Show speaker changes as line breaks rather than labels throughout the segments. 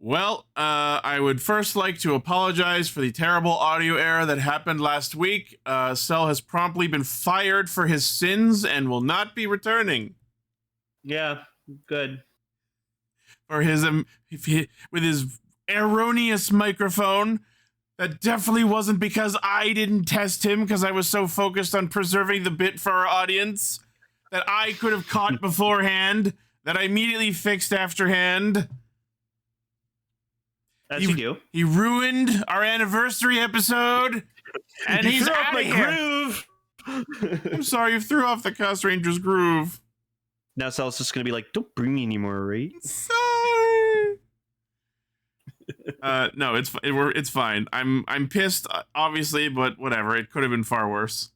Well, I would first like to apologize for the terrible audio error that happened last week. Cell has promptly been fired for his sins and will not be returning.
Yeah, good.
For his with his erroneous microphone. That definitely wasn't because I didn't test him, because I was so focused on preserving the bit for our audience that I could have caught beforehand, that I immediately fixed afterhand.
That's you.
He ruined our anniversary episode, and he's out of here.
Groove.
I'm sorry, you threw off the Castranger's groove.
Now Cell's just gonna be like, "Don't bring me anymore, right?"
Sorry. No, it's fine. I'm pissed, obviously, but whatever. It could have been far worse.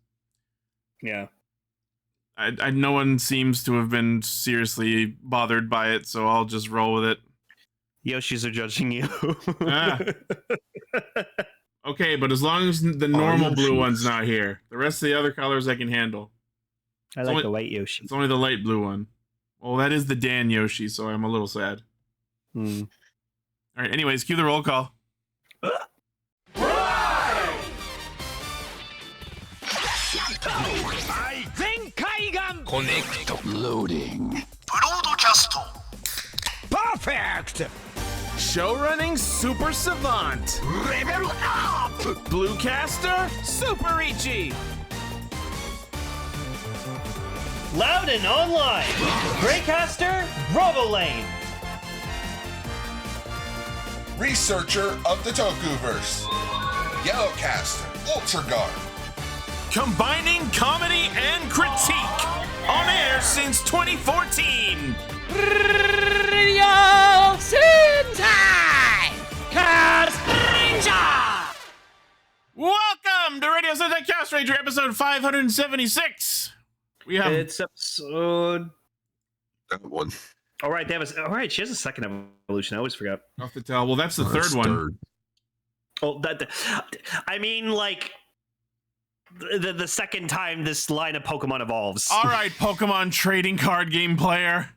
Yeah.
No one seems to have been seriously bothered by it, so I'll just roll with it.
Yoshis are judging you.
Okay, but as long as the normal blue one's not here, the rest of the other colors I can handle.
I like the white Yoshi.
It's only the light blue one. Well, that is the Dan Yoshi, so I'm a little sad. All right, anyways, cue the roll call.
Connect. Loading.
Broadcast.
Perfect!
Show running super savant.
Level up!
Bluecaster super Ichi.
Loud and online. Greycaster, Robolane.
Researcher of the Tokuverse. Yellowcaster, Ultra Guard.
Combining comedy and critique. On air since 2014.
Radio Sentai Castranger!
Welcome to Radio Sentai Castranger, episode 576. We have
It's episode.
That one.
All right, all right. She has a second evolution. I always forgot.
off the tell. Well, that's the third one.
Oh, I mean, like the second time this line of Pokemon evolves.
All right, Pokemon trading card game player.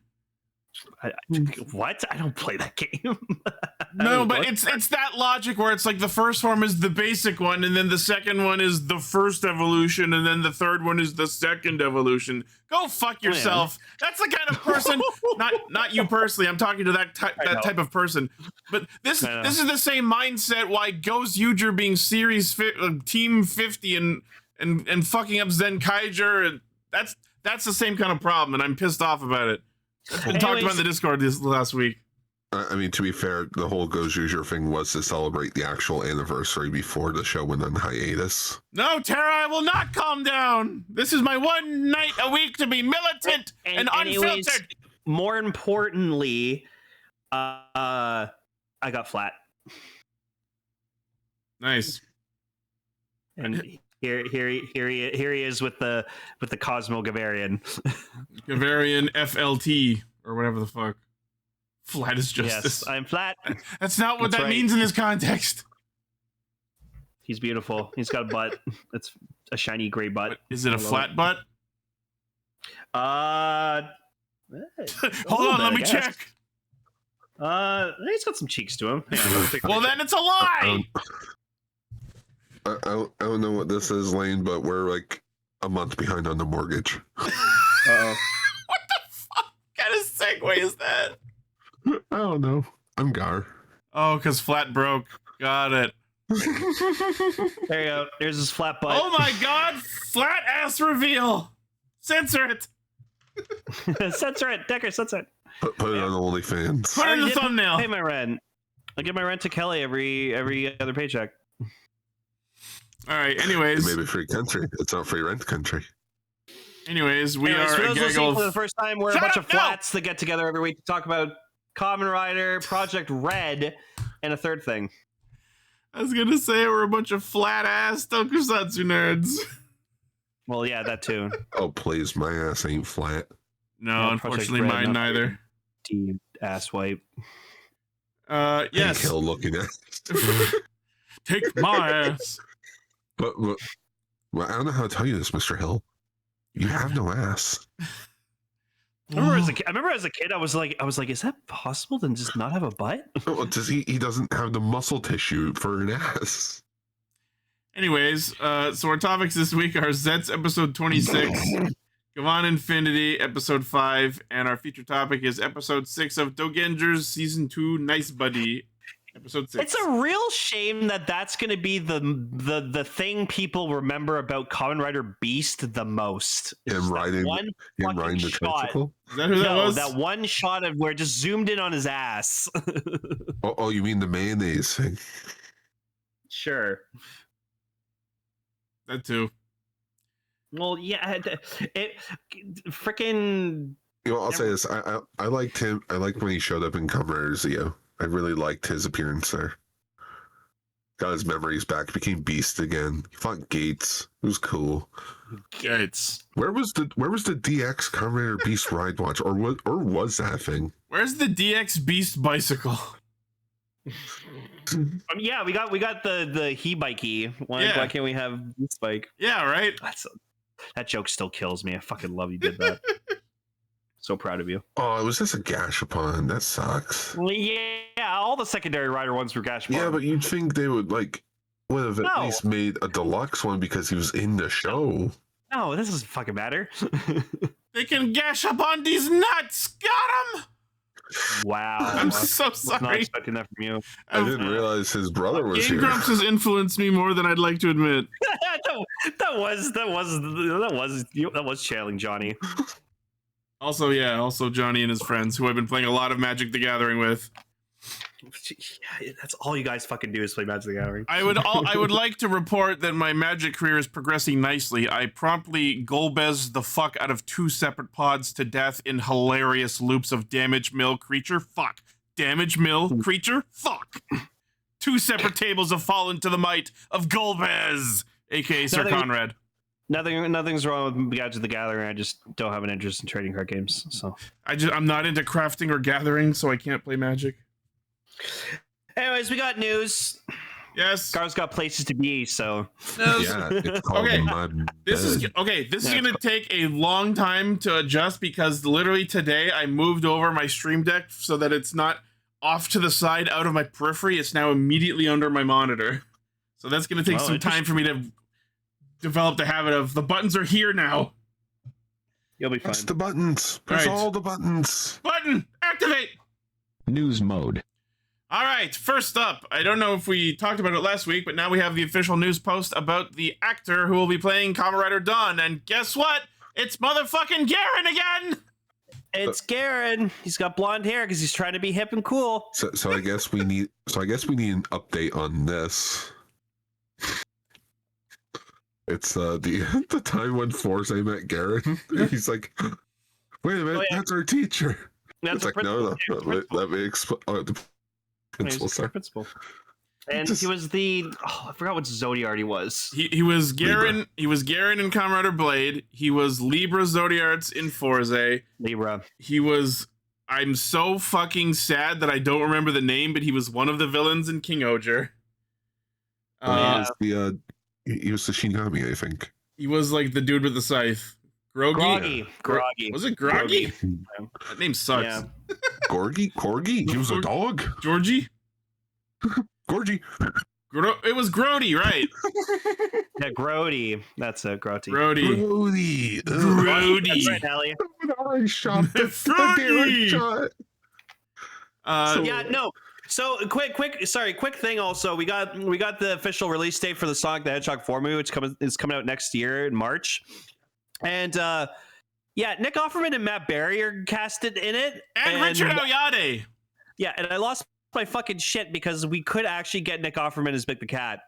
What? I don't play that game.
No, but it's that logic where it's like the first form is the basic one, and then the second one is the first evolution, and then the third one is the second evolution. Go fuck yourself. That's the kind of person, not you personally. I'm talking to that type of person. But this is the same mindset why Ghost Uger being Team 50 and fucking up Zenkaiger, and that's the same kind of problem, and I'm pissed off about it. We talked about in the Discord this last week.
I mean, to be fair, the whole Gojuger thing was to celebrate the actual anniversary before the show went on hiatus.
No, Tara, I will not calm down. This is my one night a week to be militant and unfiltered.
Anyways, more importantly, I got flat.
Nice.
And here he is with the Cosmo Gavarian.
Gavarian FLT or whatever the fuck. Flat is justice.
Yes, I'm flat.
That's not what that means in this context.
He's beautiful. He's got a butt. It's a shiny gray butt.
What, is it a flat butt?
Hold
on, let me check.
He's got some cheeks to him.
Well, then it's a lie.
I don't know what this is, Lane, but we're like a month behind on the mortgage.
Uh-oh.
What the fuck kind of segue is that?
I don't know. I'm Gar.
Oh, because flat broke. Got it.
There you go. There's his flat butt.
Oh my god, flat ass reveal. Censor it.
Censor it. Decker, censor it.
Put it on OnlyFans.
Put it in the thumbnail.
Pay my rent. I give my rent to Kelly every other paycheck.
All right, anyways.
Maybe free country. It's not free rent country.
Anyways, we are
for
a
those listening
gaggle
for the first time, we're
Shut
a bunch
up,
of flats that get together every week to talk about Kamen Rider, Project Red, and a third thing.
I was gonna say we're a bunch of flat ass tokusatsu nerds.
Well, yeah, that too.
Oh, please, my ass ain't flat.
No, unfortunately, mine neither.
Team ass wipe.
Yes.
Hill looking at.
Take my ass.
But well, I don't know how to tell you this, Mr. Hill. You have no ass.
I remember as a kid, I was like, is that possible to just not have a butt?
Oh, he doesn't have the muscle tissue for an ass.
Anyways, so our topics this week are Zeztz episode 26, Gavan Infinity episode 5, and our feature topic is episode 6 of Dogengers season 2, Nice Buddy, episode 6.
It's a real shame that that's going to be the thing people remember about Kamen Rider Beast the most.
Him riding the tricycle.
Is that who that was?
That one shot of where it just zoomed in on his ass.
Oh, you mean the mayonnaise thing?
Sure.
That too.
Well, yeah, it freaking.
You know, I'll say this: I liked him. I liked when he showed up in Kamen Rider Zeo. I really liked his appearance there. Got his memories back. Became Beast again. He fought Gates. It was cool.
Gates.
Where was the DX Kamen Rider Beast ride watch, or was that thing?
Where's the DX Beast bicycle?
Yeah, we got the he-bikey. Why can't we have this bike?
Yeah, right.
That joke still kills me. I fucking love you did that. So proud of you.
Oh, it was just a Gashapon. That sucks.
Well, yeah, all the secondary rider ones were Gashapon.
Yeah, but you'd think they would would have at least made a deluxe one because he was in the show.
No, this doesn't fucking matter.
They can gash up on these nuts. Got him.
Wow.
I'm so
was not
sorry.
expecting that from you.
I didn't realize his brother was
Game
here.
Grumps has influenced me more than I'd like to admit.
that was channeling Johnny.
Also Johnny and his friends, who I've been playing a lot of Magic the Gathering with.
Yeah, that's all you guys fucking do is play Magic the Gathering.
I would like to report that my Magic career is progressing nicely. I promptly Golbez the fuck out of 2 separate pods to death in hilarious loops of damage mill creature. Fuck. Damage mill creature. Fuck. 2 separate tables have fallen to the might of Golbez, aka Sir Conrad.
Nothing's wrong with Magic the Gathering. I just don't have an interest in trading card games. So
I'm not into crafting or gathering, so I can't play Magic.
Anyways, we got news.
Yes.
Gar's got places to be, so
Yeah, it's called my
This is
bed.
gonna take a long time to adjust because literally today I moved over my Stream Deck so that it's not off to the side out of my periphery. It's now immediately under my monitor. So that's gonna take some time for me to develop the habit of the buttons are here now.
you'll be fine.
Press the buttons. Press
Right.
all the buttons.
Button activate.
News mode.
All right, first up, I don't know if we talked about it last week, but now we have the official news post about the actor who will be playing Kamen Rider Dawn, and guess what? It's motherfucking Garen again!
It's Garen. He's got blonde hair because he's trying to be hip and cool.
So I guess we need an update on this. It's the time when Forza met Garen. He's like, wait a minute,
Oh, yeah.
that's our teacher.
That's
It's
a
like,
principal.
no, let me explain. The principal,
He's
sorry.
principal. And
Just-
he was I forgot what Zodiac he was.
He was Garen.
Libra.
He was Garen in Kamen Rider Blade. He was Libra Zodiarts in Forza.
Libra.
He was. I'm so fucking sad that I don't remember the name, but he was one of the villains in King Oger.
He was the Shinigami, I think.
He was like the dude with the scythe. Groggy.
Groggy.
Was it Groggy? That name sucks.
Yeah.
Corgi? He was a dog?
Georgie?
Gorgie.
It was Grody, right?
Yeah, Grody. That's a Grody.
Grody.
Grody.
Grody.
That's right, Allie.
An orange shot. The
Grody.
shot.
Yeah, no. So quick thing. Also, we got the official release date for the Sonic the Hedgehog 4 movie, which is coming out next year in March. And yeah, Nick Offerman and Matt Berry are casted in it,
And Richard Aoyade.
Yeah, and I lost my fucking shit because we could actually get Nick Offerman as Big the Cat.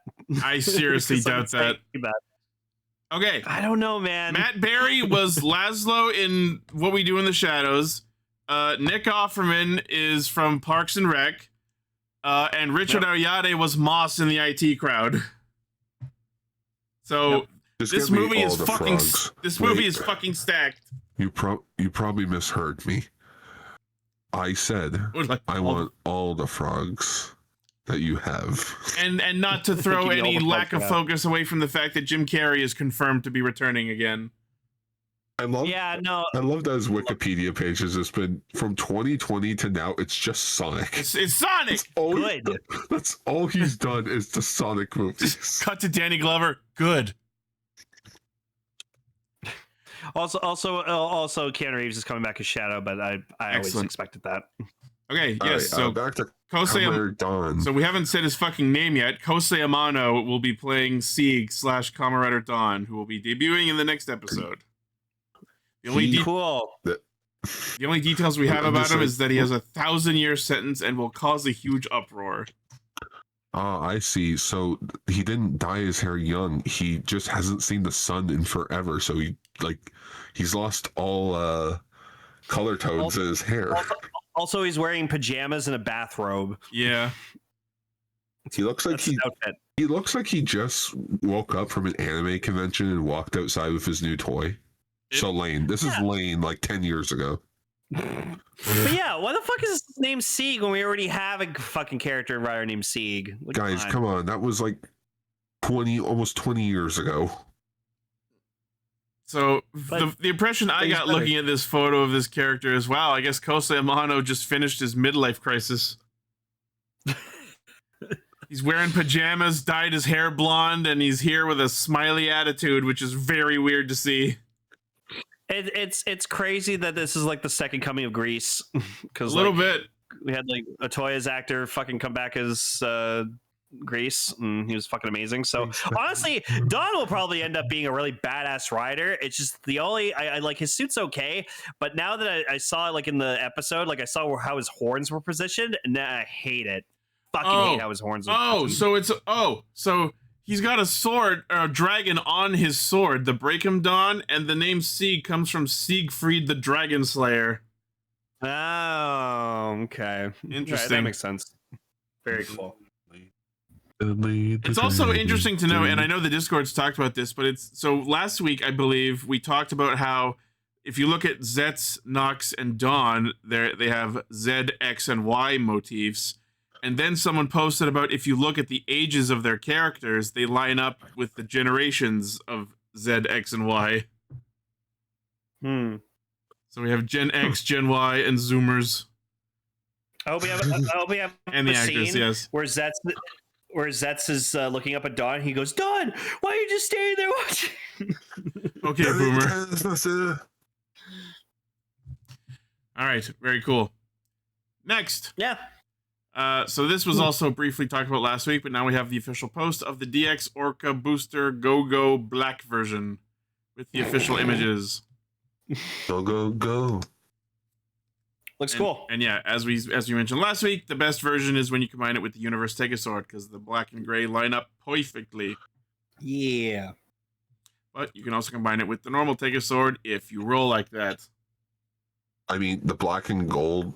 I seriously doubt that.
Too bad.
Okay.
I don't know, man.
Matt Berry was Laszlo in What We Do in the Shadows. Nick Offerman is from Parks and Rec. And Richard Aoyade was Moss in the IT Crowd. So
Just
this
give me
movie
all
is
the
fucking.
frogs.
This movie
Wait.
is fucking stacked.
You probably misheard me. I said I want all the frogs that you have.
And not to throw
Give me all
any
the
lack
frogs
of
you have.
focus away from the fact that Jim Carrey is confirmed to be returning again.
I love
Yeah, no.
I love that his Wikipedia page has just been from 2020 to now. It's just Sonic.
It's Sonic.
That's all he's done is the Sonic movies.
Just cut to Danny Glover. Good.
Also, Keanu Reeves is coming back as Shadow, but I always expected that.
Okay,
All
yes.
right,
So
back to
Kosei.
Dawn.
So we haven't said his fucking name yet. Kosei Amano will be playing Sieg / Kamen Rider Dawn, who will be debuting in the next episode. The only
Cool.
The only details we have about him is that he has a 1,000-year sentence and will cause a huge uproar.
Oh, I see. So he didn't dye his hair young. He just hasn't seen the sun in forever. So he's lost all color tones in his hair.
Also, he's wearing pajamas and a bathrobe.
Yeah.
He looks like he looks like he just woke up from an anime convention and walked outside with his new toy. So Lane, this is Lane like 10 years ago.
But yeah, why the fuck is his name Sieg when we already have a fucking character writer named Sieg?
Guys, come on. That was like almost 20 years ago.
So the impression I got looking at this photo of this character is, wow, I guess Kosei Amano just finished his midlife crisis. He's wearing pajamas, dyed his hair blonde, and he's here with a smiley attitude, which is very weird to see.
It's crazy that this is like the second coming of Grease, because
a little bit
we had like Otoya's actor fucking come back as Grease, and he was fucking amazing. So honestly, Don will probably end up being a really badass rider. It's just the only I like his suit's okay, but now that I saw it like in the episode, like I saw how his horns were positioned, and I hate it. Fucking hate how his horns are positioned.
So he's got a sword, a dragon on his sword, the Breakum Dawn, and the name Sieg comes from Siegfried the Dragon Slayer.
Oh, okay.
Interesting.
That makes sense. Very cool.
It's also interesting to know, and I know the Discord's talked about this, but so last week, I believe, we talked about how if you look at Zeztz, Nox, and Dawn, they have Z, X, and Y motifs. And then someone posted about if you look at the ages of their characters, they line up with the generations of Z, X, and Y. So we have Gen X, Gen Y, and Zoomers.
I hope we have
and the actors, yes.
Where Zeztz is looking up at Dawn. He goes, Dawn, why are you just standing there watching?
Okay, Boomer. All right, very cool. Next.
Yeah.
So this was also briefly talked about last week, but now we have the official post of the DX Orca Booster Go-Go Black version with the official images.
Go, go, go.
Looks cool.
And yeah, as we mentioned last week, the best version is when you combine it with the Universe Tegasword, because the black and gray line up perfectly.
Yeah.
But you can also combine it with the normal Tegasword if you roll like that.
I mean, the black and gold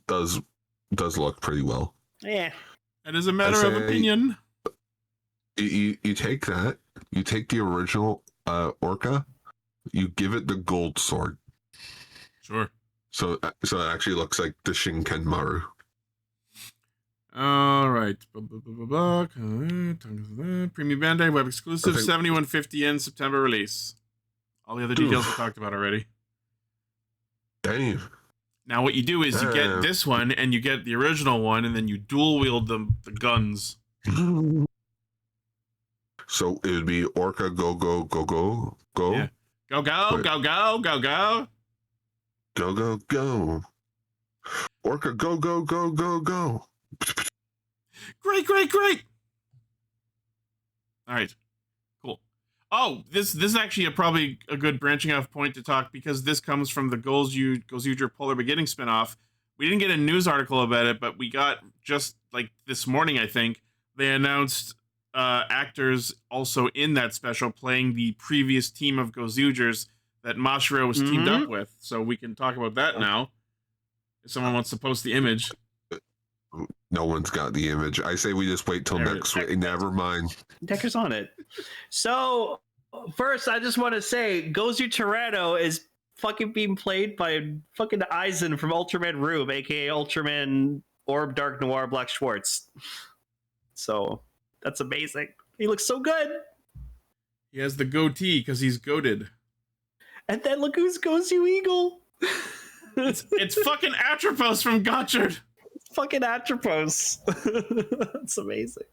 does look pretty well.
Yeah.
It is a matter of opinion.
You take that, you take the original Orca, you give it the gold sword.
Sure.
So it actually looks like the Shinken-maru.
All right. Premium Bandai web exclusive 7150 yen September release. All the other details we talked about already.
Damn.
Now what you do is you get this one and you get the original one, and then you dual wield the guns.
So it would be Orca go go go go go.
Yeah. Go go go go go go.
Go go go. Orca go go go go go.
Great. All right. Cool. Oh, this is actually probably a good branching off point to talk, because this comes from the Gozuger Polar Beginning spinoff. We didn't get a news article about it, but we got just like this morning, I think, they announced actors also in that special playing the previous team of Gozugers that Mashiro was teamed up with. So we can talk about that now. If someone wants to post the image.
No one's got the image. I say we just wait till next week. Never mind.
Decker's on it. So first, I just want to say Gozu Toretto is fucking being played by fucking Aizen from Ultraman Rube, aka Ultraman Orb Dark Noir Black Schwartz. So that's amazing. He looks so good.
He has the goatee because he's goated.
And then look who's goes you eagle.
It's fucking Atropos from Gotchard.
Fucking Atropos. That's amazing.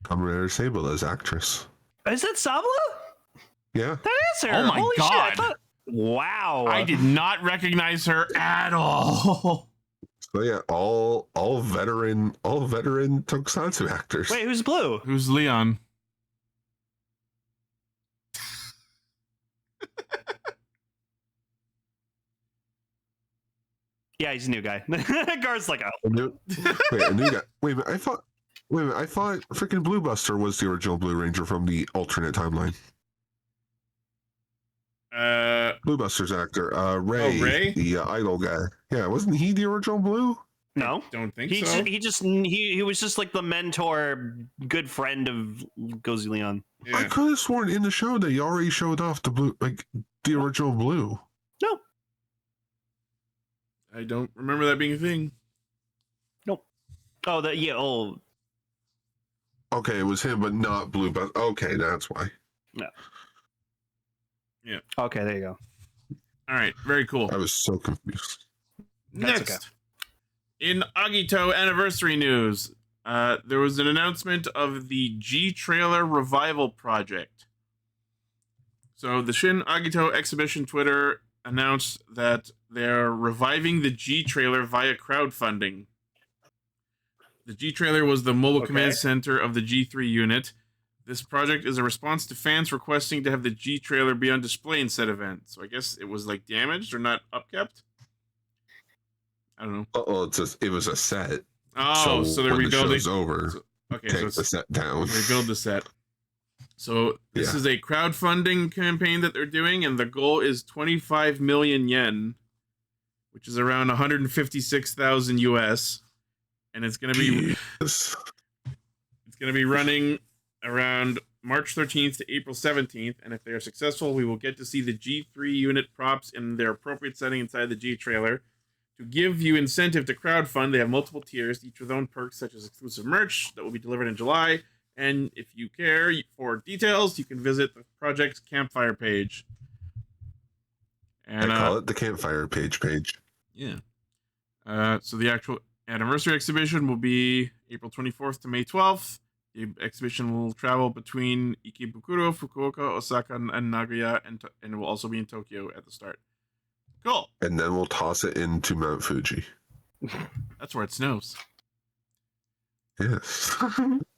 Kamen Rider Sable as actress.
Is that Sabla?
Yeah.
That is her.
Oh my
Holy
God.
shit. Wow.
I did not recognize her at all.
So yeah, all veteran tokusatsu actors.
Wait, who's blue?
Who's Leon?
Yeah, he's a new guy. Gar's like, oh.
A new guy. Wait a minute. I thought freaking Blue Buster was the original Blue Ranger from the alternate timeline. Blue Buster's actor, Ray,
Ray?
the idol guy. Yeah, wasn't he the original Blue?
No.
Don't think
He
so.
he was just like the mentor, good friend of Gozu Leon.
I
Yeah.
could have sworn in the show they already showed off the blue, like the original Blue.
No.
I don't remember that being a thing.
Nope. Oh, oh.
Okay, it was him, but not Blue Buster. Okay, that's why.
Okay, there you go.
All right, very cool.
I was so confused.
That's
Next,
okay.
in Agito anniversary news, there was an announcement of the G Trailer Revival Project. So the Shin Agito exhibition Twitter announced that they're reviving the G Trailer via crowdfunding. The G Trailer was the mobile command center of the G3 unit. This project is a response to fans requesting to have the G Trailer be on display in said event. So I guess it was like damaged or not upkept. I don't know.
Oh, it was a set.
Oh, so they're
when
rebuilding.
the show's over,
So, okay,
take
so
the
it's
set down.
rebuild the set. So this
Yeah.
is a crowdfunding campaign that they're doing, and the goal is 25 million yen, which is around 156,000 US, and it's gonna be
Yes.
it's gonna be running around March 13th to April 17th, and if they are successful, we will get to see the G3 unit props in their appropriate setting inside the G trailer. To give you incentive to crowdfund, they have multiple tiers, each with own perks such as exclusive merch that will be delivered in July. And if you care for details, you can visit the project's campfire page. And
I call it the campfire page.
yeah. So the actual anniversary exhibition will be April 24th to May 12th. The exhibition will travel between Ikebukuro, Fukuoka, Osaka, and Nagoya, and it will also be in Tokyo at the start. Cool.
And then we'll toss it into Mount Fuji.
That's where it snows.
Yes.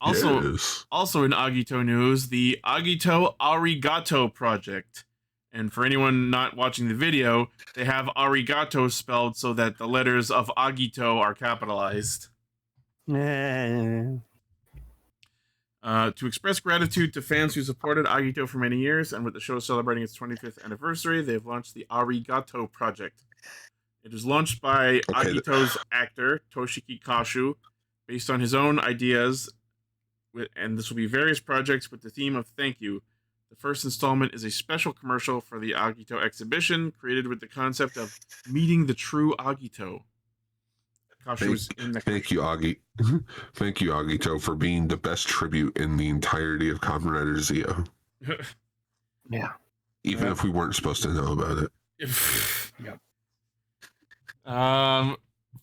Also,
yes.
also in Agito news, the Agito Arigato project. And for anyone not watching the video, they have arigato spelled so that the letters of Agito are capitalized. To express gratitude to fans who supported Agito for many years, and with the show celebrating its 25th anniversary, they've launched the Arigato Project. It is launched by Agito's actor, Toshiki Kashu, based on his own ideas, and this will be various projects with the theme of thank you. The first installment is a special commercial for the Agito exhibition, created with the concept of meeting the true Agito. Kashu was in the
Thank you, Agi. Thank you, Agito, for being the best tribute in the entirety of Kamen Rider Zeo.
Yeah.
Even if we weren't supposed to know about it.
Yep.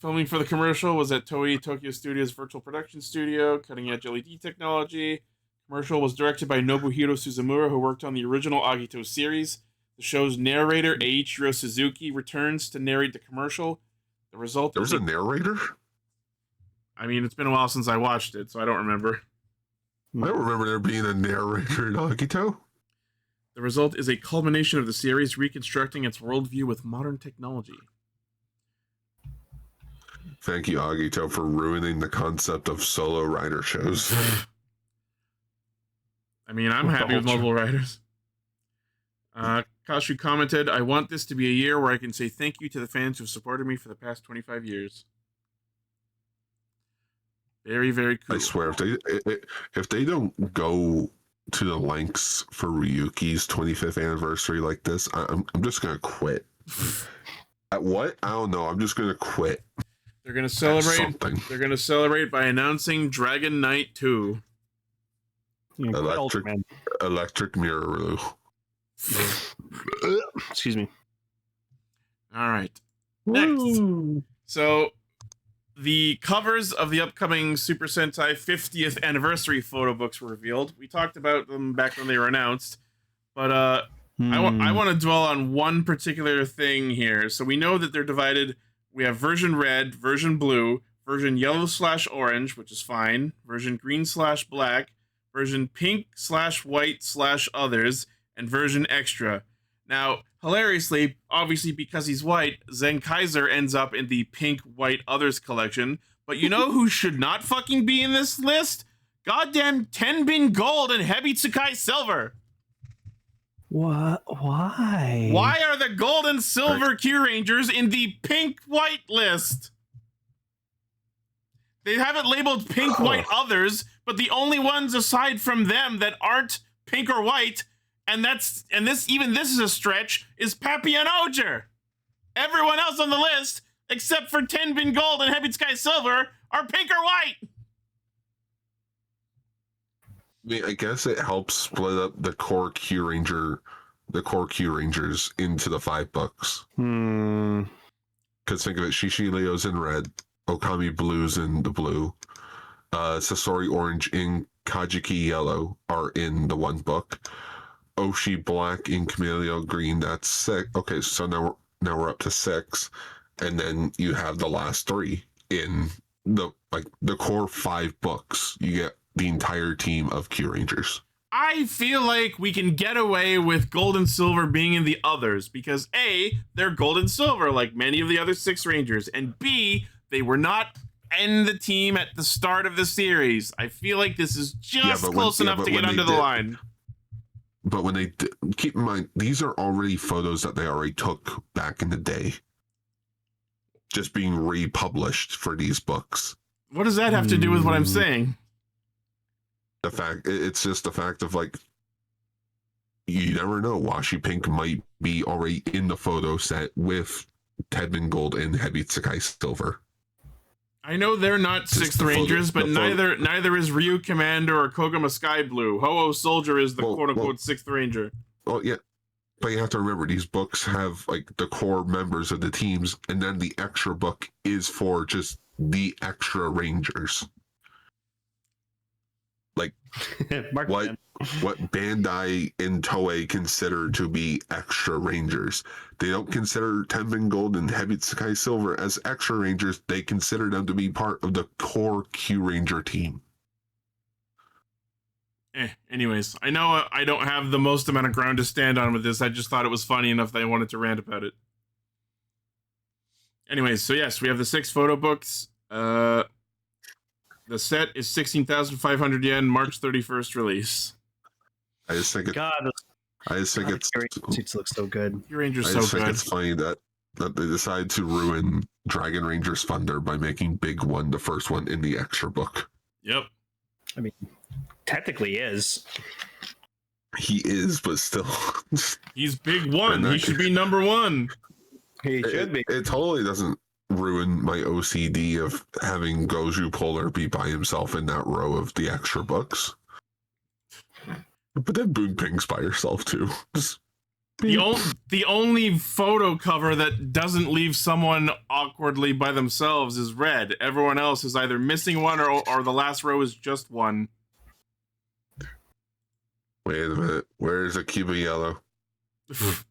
Filming for the commercial was at Toei Tokyo Studios Virtual Production Studio, cutting edge LED technology. Commercial was directed by Nobuhiro Suzumura, who worked on the original Agito series. The show's narrator, Eiichiro Suzuki, returns to narrate the commercial. The result
There was a narrator?
I mean, it's been a while since I watched it, so I don't remember.
I don't remember there being a narrator in Agito.
The result is a culmination of the series reconstructing its worldview with modern technology.
Thank you, Agito, for ruining the concept of solo rider shows.
I mean, I'm happy with multiple writers. Kashu commented, I want this to be a year where I can say thank you to the fans who have supported me for the past 25 years. Very, very cool.
I swear, if they don't go to the lengths for Ryuki's 25th anniversary like this, I'm just gonna quit. At what? I don't know. I'm just gonna quit.
They're gonna celebrate.
Something.
They're gonna celebrate by announcing Dragon Knight 2.
Electric Mirror.
Excuse me.
All right. Next.
Woo.
So, the covers of the upcoming Super Sentai 50th anniversary photo books were revealed. We talked about them back when they were announced, but I want to dwell on one particular thing here. So we know that they're divided. We have version red, version blue, version yellow/orange, which is fine, version green/black, version pink/white/others, and version extra. Now, hilariously, obviously because he's white, Zen Kaiser ends up in the pink, white, others collection. But you know who should not fucking be in this list? Goddamn Tenbin Gold and Hebi Tsukai Silver.
What? Why?
Why are the gold and silver Q Rangers in the pink, white list? They have it labeled pink, white, others, but the only ones aside from them that aren't pink or white, and this is a stretch, is Pappy and Oger. Everyone else on the list, except for Tenbin Gold and Hebi Tsukai Silver, are pink or white.
I mean, I guess it helps split up the core Q Rangers into the 5 books. Because think of it, Shishi Leo's in red, Okami Blue's in the blue, Sasori Orange and Kajiki Yellow are in the 1 book. Oshi Black and Camellia Green, that's 6. Okay, so now we're up to 6, and then you have the last 3 in the core 5 books. You get the entire team of Q Rangers.
I feel like we can get away with gold and silver being in the others because A, they're gold and silver like many of the other 6 Rangers, and B, they were not in the team at the start of the series. I feel like this is just close enough to get under the line.
But when they did, keep in mind, these are already photos that they already took back in the day, just being republished for these books.
What does that have to do with what I'm saying?
It's just the fact of like, you never know. Washi Pink might be already in the photo set with Tenbin Gold and Hebi Tsukai Silver.
I know they're not 6th Rangers, but neither is Ryu Commander or Kogama Sky Blue. Ho-Oh Soldier is the quote-unquote 6th Ranger.
Well, yeah. But you have to remember, these books have like the core members of the teams, and then the extra book is for just the extra Rangers. Like what Bandai and Toei consider to be extra Rangers. They don't consider Tenbin Gold and Hebi Tsukai Silver as extra Rangers. They consider them to be part of the core Q Ranger team.
Anyways, I know I don't have the most amount of ground to stand on with this. I just thought it was funny enough that I wanted to rant about it. Anyways, so yes, we have the 6 photo books. The set is 16,500 yen, March 31st release.
I just think
suits look so good.
Your Ranger's
I
so
just
good.
think it's funny that they decided to ruin Dragon Ranger's Thunder by making Big One the first one in the extra book.
Yep.
I mean, technically is.
He is, but still.
He's Big One. He should be number 1.
He should be.
It totally doesn't ruin my OCD of having Goju Polar be by himself in that row of the extra books. But then Boon Ping's by herself too.
The only photo cover that doesn't leave someone awkwardly by themselves is red. Everyone else is either missing one or the last row is just one.
Wait a minute. Where's Akiba Yellow?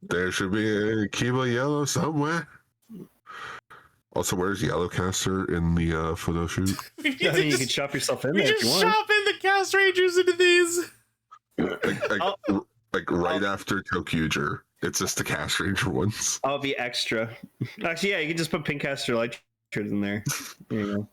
There should be a Akiba Yellow somewhere. Also, where's Yellowcaster in the photo shoot?
I mean, you can shop yourself in there if you want.
Shop in the Cast Rangers into these.
Right after Tokuger. It's just the Cast Ranger ones.
I'll be extra. Actually, yeah, you can just put Pinkcaster Light in there. There you go.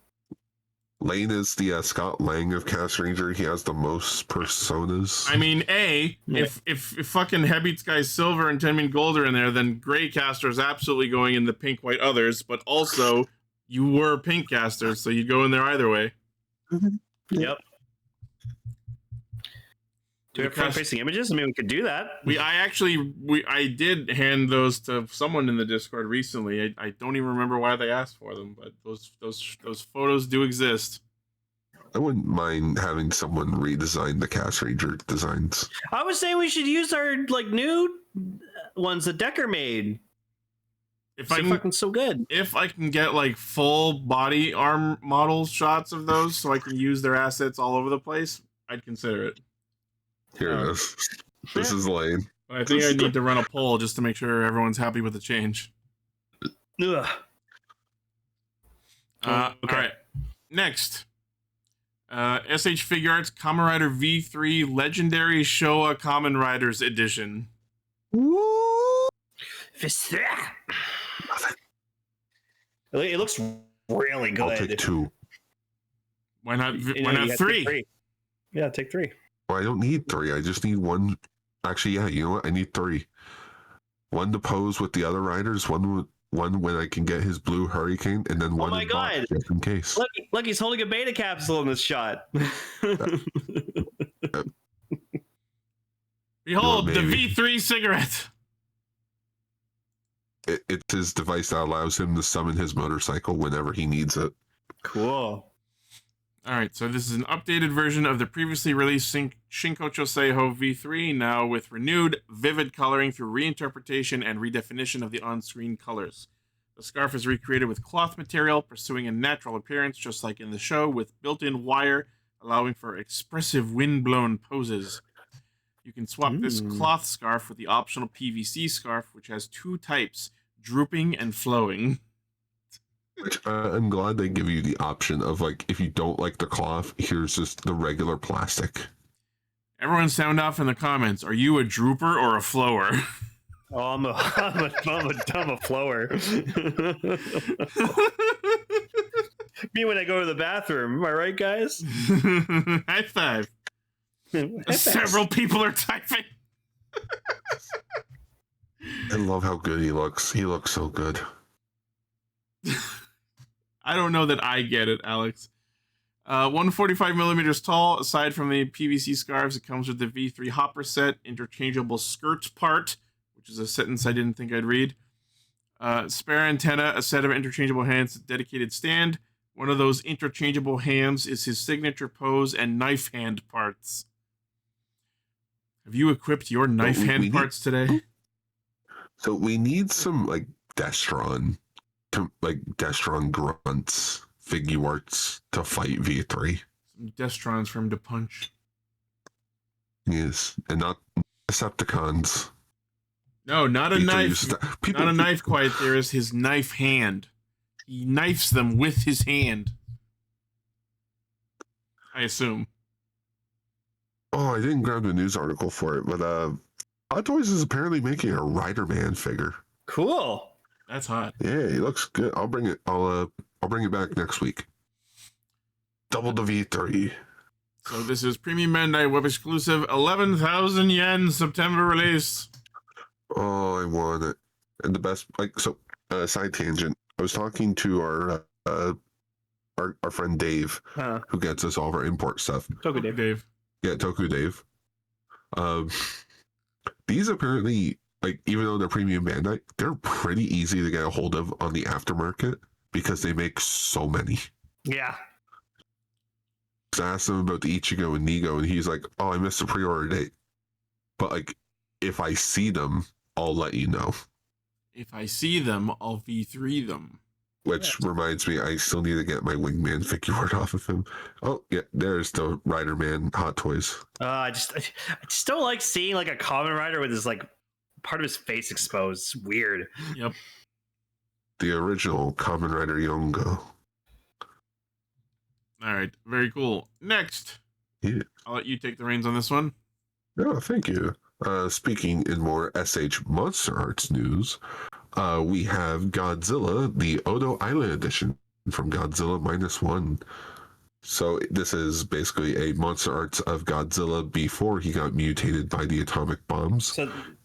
Lane is the Scott Lang of Cast Ranger. He has the most personas.
I mean, if fucking Hebi Tsukai Silver and Tenmin Gold are in there, then Gray Caster is absolutely going in the pink, white, others. But also, you were Pink Caster, so you go in there either way.
Yep. Do we have front-facing images? I mean, we could do that.
I did hand those to someone in the Discord recently. I don't even remember why they asked for them, but those photos do exist.
I wouldn't mind having someone redesign the Cast Ranger designs.
I was saying we should use our new ones that Decker made.
If
So fucking so good.
If I can get like full body arm model shots of those, so I can use their assets all over the place, I'd consider it.
Here it is. This is lame.
But I think I need to run a poll just to make sure everyone's happy with the change.
Ugh.
Okay. All right. Next. SH Figure Arts Kamen Rider V3 Legendary Showa Kamen Riders Edition.
It looks really good.
I'll take 2.
Why not?
You
Why not
gotta
3?
take 3? Yeah, take 3.
Well, I don't need 3. I just need 1. Actually, yeah, you know what? I need 3. 1 to pose with the other riders, one when I can get his blue hurricane, and then 1
my
in box,
God.
just in case.
Look, he's holding a beta capsule in this shot.
Behold, the
maybe.
V3 cigarette.
It's his device that allows him to summon his motorcycle whenever he needs it.
Cool.
All right, so this is an updated version of the previously released Shinkocho Seiho V3, now with renewed, vivid coloring through reinterpretation and redefinition of the on-screen colors. The scarf is recreated with cloth material, pursuing a natural appearance, just like in the show, with built-in wire, allowing for expressive wind-blown poses. You can swap this cloth scarf with the optional PVC scarf, which has 2 types, drooping and flowing.
Which I'm glad they give you the option of, like, if you don't like the cloth, here's just the regular plastic.
Everyone sound off in the comments. Are you a drooper or a flower?
Oh, I'm a flower. Me when I go to the bathroom. Am I right, guys?
High five. Several people are typing.
I love how good he looks. He looks so good.
I don't know that I get it, Alex. 145 millimeters tall. Aside from the PVC scarves, it comes with the V3 hopper set, interchangeable skirt part, which is a sentence I didn't think I'd read. Spare antenna, a set of interchangeable hands, dedicated stand. One of those interchangeable hands is his signature pose and knife hand parts. Have you equipped your knife hand parts today?
So we need some, like, Destron grunts, figure arts to fight V3.
Some Destrons for him to punch.
Yes, and not Decepticons.
No, not a
V3
knife. Not a knife, Quiet Theorist. His knife hand. He knifes them with his hand. I assume.
Oh, I didn't grab the news article for it, but Hot Toys is apparently making a Rider-Man figure.
Cool.
That's hot.
Yeah, he looks good. I'll bring it back next week. Double the V3.
So this is Premium Bandai Web exclusive, 11,000 yen September release.
Oh, I want it. And the best, like, so, side tangent. I was talking to our friend Dave, who gets us all of our import stuff.
Toku Dave.
Yeah, Toku Dave. These apparently, like, even though they're premium Bandai, they're pretty easy to get a hold of on the aftermarket because they make so many.
Yeah.
I asked him about the Ichigo and Nigo, and he's like, "Oh, I missed the pre-order date." But, like, if I see them, I'll let you know.
If I see them, I'll V3 them.
Which reminds me, I still need to get my Wingman figure art off of him. Oh, yeah, there's the Rider-Man Hot Toys.
I just don't like seeing, like, a Kamen Rider with his, like, part of his face exposed. It's weird.
Yep.
The original Kamen Rider Yongo.
All right. Very cool. Next.
Yeah.
I'll let you take the reins on this one.
Oh, thank you. Speaking in more SH Monster Arts news, we have Godzilla, the Odo Island edition from Godzilla -1. So this is basically a Monster Arts of Godzilla before he got mutated by the atomic bombs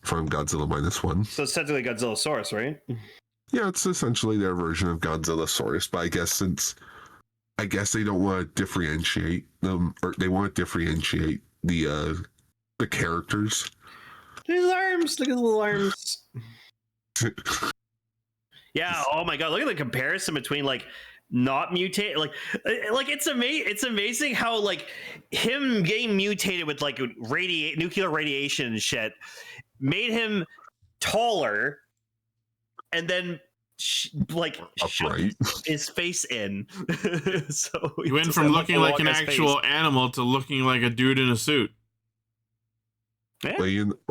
from Godzilla -1.
So it's technically Godzillasaurus, right?
Yeah, it's essentially their version of Godzillasaurus, but I guess they don't want to differentiate them, or they want to differentiate the characters.
His arms, look at the little arms. Yeah. Oh my god, look at the comparison between, like, not mutate, like it's amazing how, like, him getting mutated with, like, nuclear radiation and shit made him taller, and then
Upright.
his face in. So
You went from looking like an actual animal to looking like a dude in a suit.
Yeah.
Well,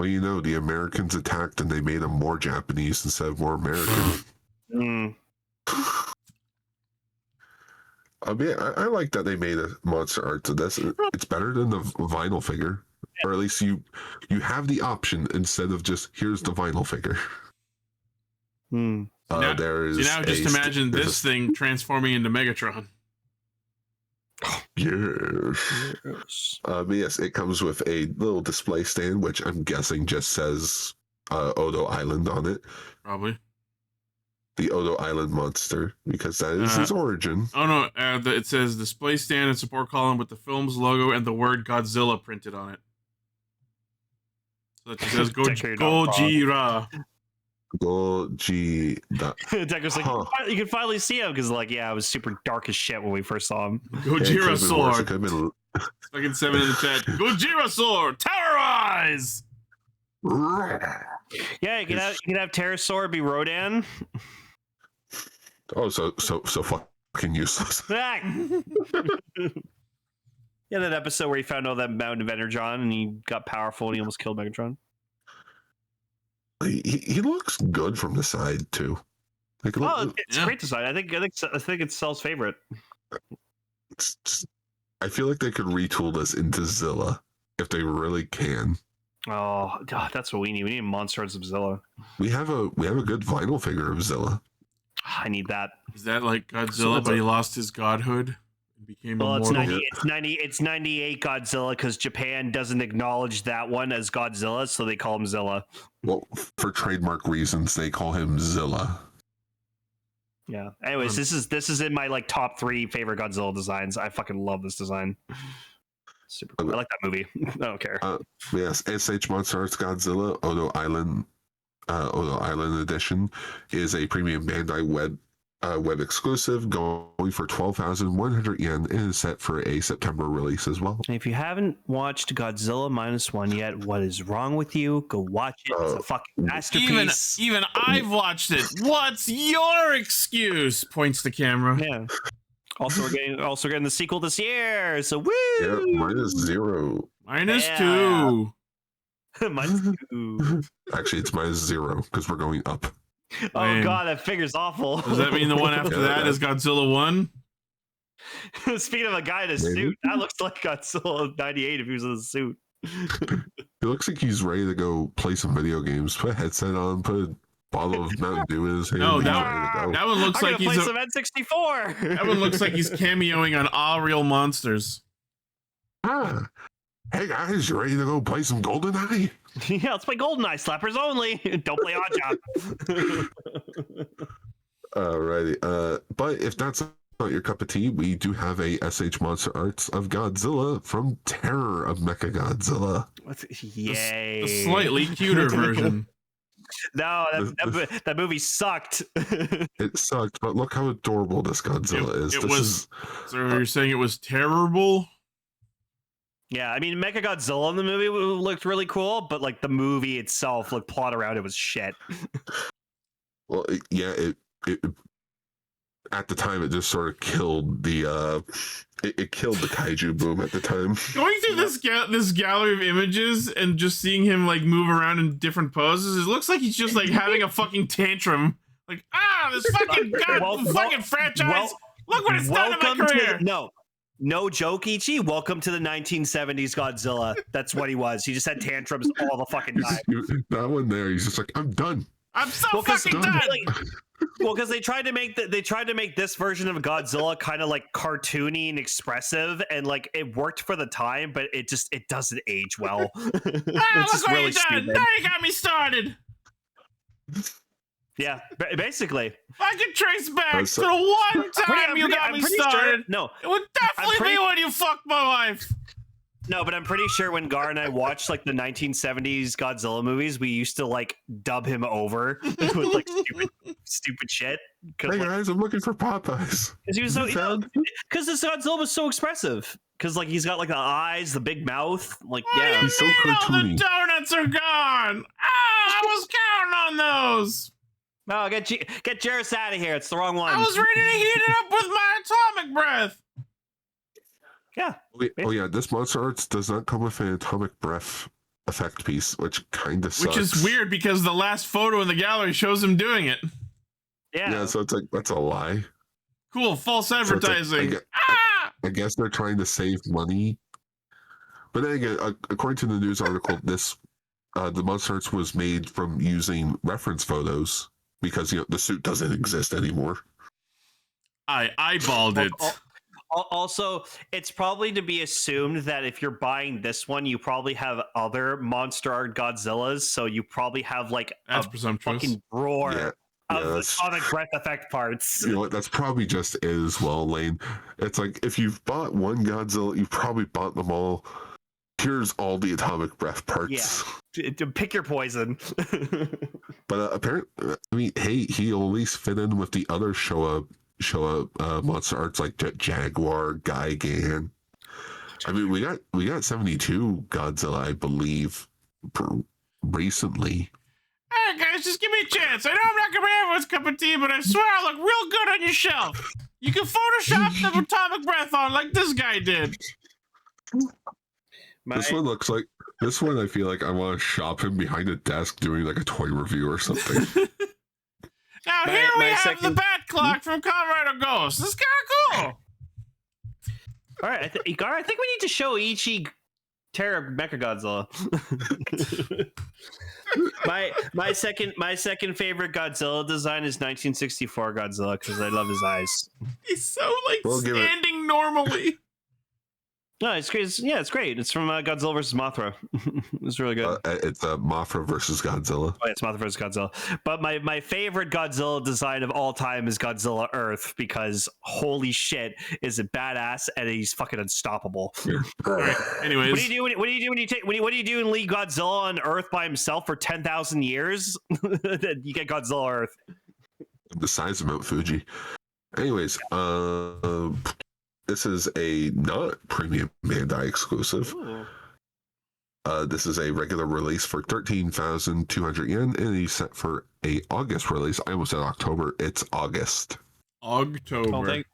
you know, the Americans attacked and they made him more Japanese instead of more American. I mean, I like that they made a monster art to this. It's better than the vinyl figure, or at least you have the option instead of just here's the vinyl figure. There is.
So now just imagine this thing transforming into Megatron.
Yes. Yes, it comes with a little display stand, which I'm guessing just says Odo Island on it.
Probably.
The Odo Island monster, because that is his origin.
Oh no, it says display stand and support column with the film's logo and the word Godzilla printed on it. So it says Gojira.
Decker's like, you can finally see him because, like, it was super dark as shit when we first saw him.
Gojira sword. Fucking 7 in the chat. Gojira sword, terrorize.
Yeah, you can have Pterosaur be Rodan.
Oh, so fucking useless.
Yeah, that episode where he found all that mountain of Energon and he got powerful and he almost killed Megatron.
He looks good from the side too. Like,
it's a great design. I think it's Cell's favorite.
I feel like they could retool this into Zilla if they really can.
Oh, God, that's what we need. We need monster of Zilla.
We have a good vinyl figure of Zilla.
I need that.
Is that like Godzilla, but he lost his godhood and became immortal?
It's 98 Godzilla because Japan doesn't acknowledge that one as Godzilla, so they call him Zilla.
Well, for trademark reasons, they call him Zilla.
Yeah. Anyways, this is in my like top 3 favorite Godzilla designs. I fucking love this design. Super cool. I like that movie. I don't care.
Yes, SH Monster Arts Godzilla Odo Island edition is a premium Bandai web exclusive, going for 12,100 yen, and is set for a September release as well.
And if you haven't watched Godzilla -1 yet, what is wrong with you? Go watch it. It's a fucking masterpiece.
Even I've watched it. What's your excuse? Points the camera.
Yeah. Also, we're getting the sequel this year. So woo!
Yeah, -0.
-2.
-2.
Actually, it's -0 because we're going up.
Oh
Man.
God, that figure's awful.
Does that mean the one after that is Godzilla 1?
Speaking of a guy in a suit, that looks like Godzilla 98 if he was in a suit.
He looks like he's ready to go play some video games. Put a headset on, put a bottle of Mountain Dew in his hand.
No,
he's
that one looks like
he's some N64.
That one looks like he's cameoing on All Real Monsters.
Hey guys, you ready to go play some GoldenEye?
Yeah, let's play GoldenEye. Slappers only. Don't play Oddjob.
Alrighty. But if that's not your cup of tea, we do have a SH Monster Arts of Godzilla from Terror of Mechagodzilla.
Yay.
The slightly cuter version.
No, that movie sucked.
It sucked, but look how adorable this Godzilla is.
So you're saying it was terrible?
Yeah, I mean, Mechagodzilla in the movie looked really cool, but like the movie itself, like plot around it was shit.
Well, it at the time it just sort of killed the it killed the kaiju boom at the time.
Going through this gallery of images and just seeing him like move around in different poses, it looks like he's just like having a fucking tantrum. Like, this fucking fucking franchise. Look what it's done in my career.
No joke, Ichi. Welcome to the 1970s Godzilla. That's what he was. He just had tantrums all the fucking time.
That one there, he's just like, I'm done.
I'm so fucking done.
Well, because they tried to make this version of Godzilla kind of like cartoony and expressive, and like it worked for the time, but it doesn't age well.
Look what you done. Now you got me started.
Yeah, basically.
I can trace back to the one time you got me started.
No,
it would definitely be when you fucked my wife.
No, but I'm pretty sure when Gar and I watched like the 1970s Godzilla movies, we used to like dub him over with like stupid shit.
Hey guys, I'm looking for Popeyes.
Because he was so because this Godzilla was so expressive. Because like he's got like the eyes, the big mouth, like
he's
so cartoony.
The donuts are gone. I was counting on on those.
No, get Jairus out of here. It's the wrong one.
I was ready to heat it up with my atomic breath.
Yeah.
Oh yeah, this monster arts does not come with an atomic breath effect piece, which kind of sucks.
Which is weird because the last photo in the gallery shows him doing it.
Yeah.
So it's like, that's a lie.
Cool, false advertising.
I guess they're trying to save money. But then again, according to the news article, this the monster arts was made from using reference photos because the suit doesn't exist anymore.
I eyeballed it.
Also, it's probably to be assumed that if you're buying this one, you probably have other monster art Godzillas, so you probably have like
That's
a
presumptuous.
fucking drawer of
that's-
atomic breath effect parts.
You know what? That's probably just it as well, Lane. It's like if you've bought one Godzilla, you've probably bought them all. Here's all the atomic breath parts.
Yeah. Pick your poison.
But apparently, I mean, hey, he'll at least fit in with the other Showa monster arts like Jaguar, Gigan. I mean, we got 72 Godzilla, I believe, recently.
Hey guys, just give me a chance. I know I'm not gonna be everyone's cup of tea, but I swear I look real good on your shelf. You can Photoshop the atomic breath on like this guy did.
This one looks like this one. I feel like I want to shop him behind a desk doing like a toy review or something.
Now here we have the Bat Clock from Kamen Rider Ghost. This is kind of cool.
All right, Igar, I think we need to show Ichi Terra Mechagodzilla. my second favorite Godzilla design is 1964 Godzilla because I love his eyes.
He's so like standing normally.
No, it's great. It's great. It's from Godzilla vs. Mothra. It's really good.
It's Mothra versus Godzilla.
Oh, it's Mothra vs. Godzilla. But my favorite Godzilla design of all time is Godzilla Earth because holy shit, is it badass and he's fucking unstoppable.
All right. Anyways,
what do you do and leave Godzilla on Earth by himself for 10,000 years? You get Godzilla Earth.
The size of Mount Fuji. Anyways, this is a not premium Bandai exclusive. This is a regular release for 13,200 yen, and he's set for a August release. I almost said October. It's August.
October.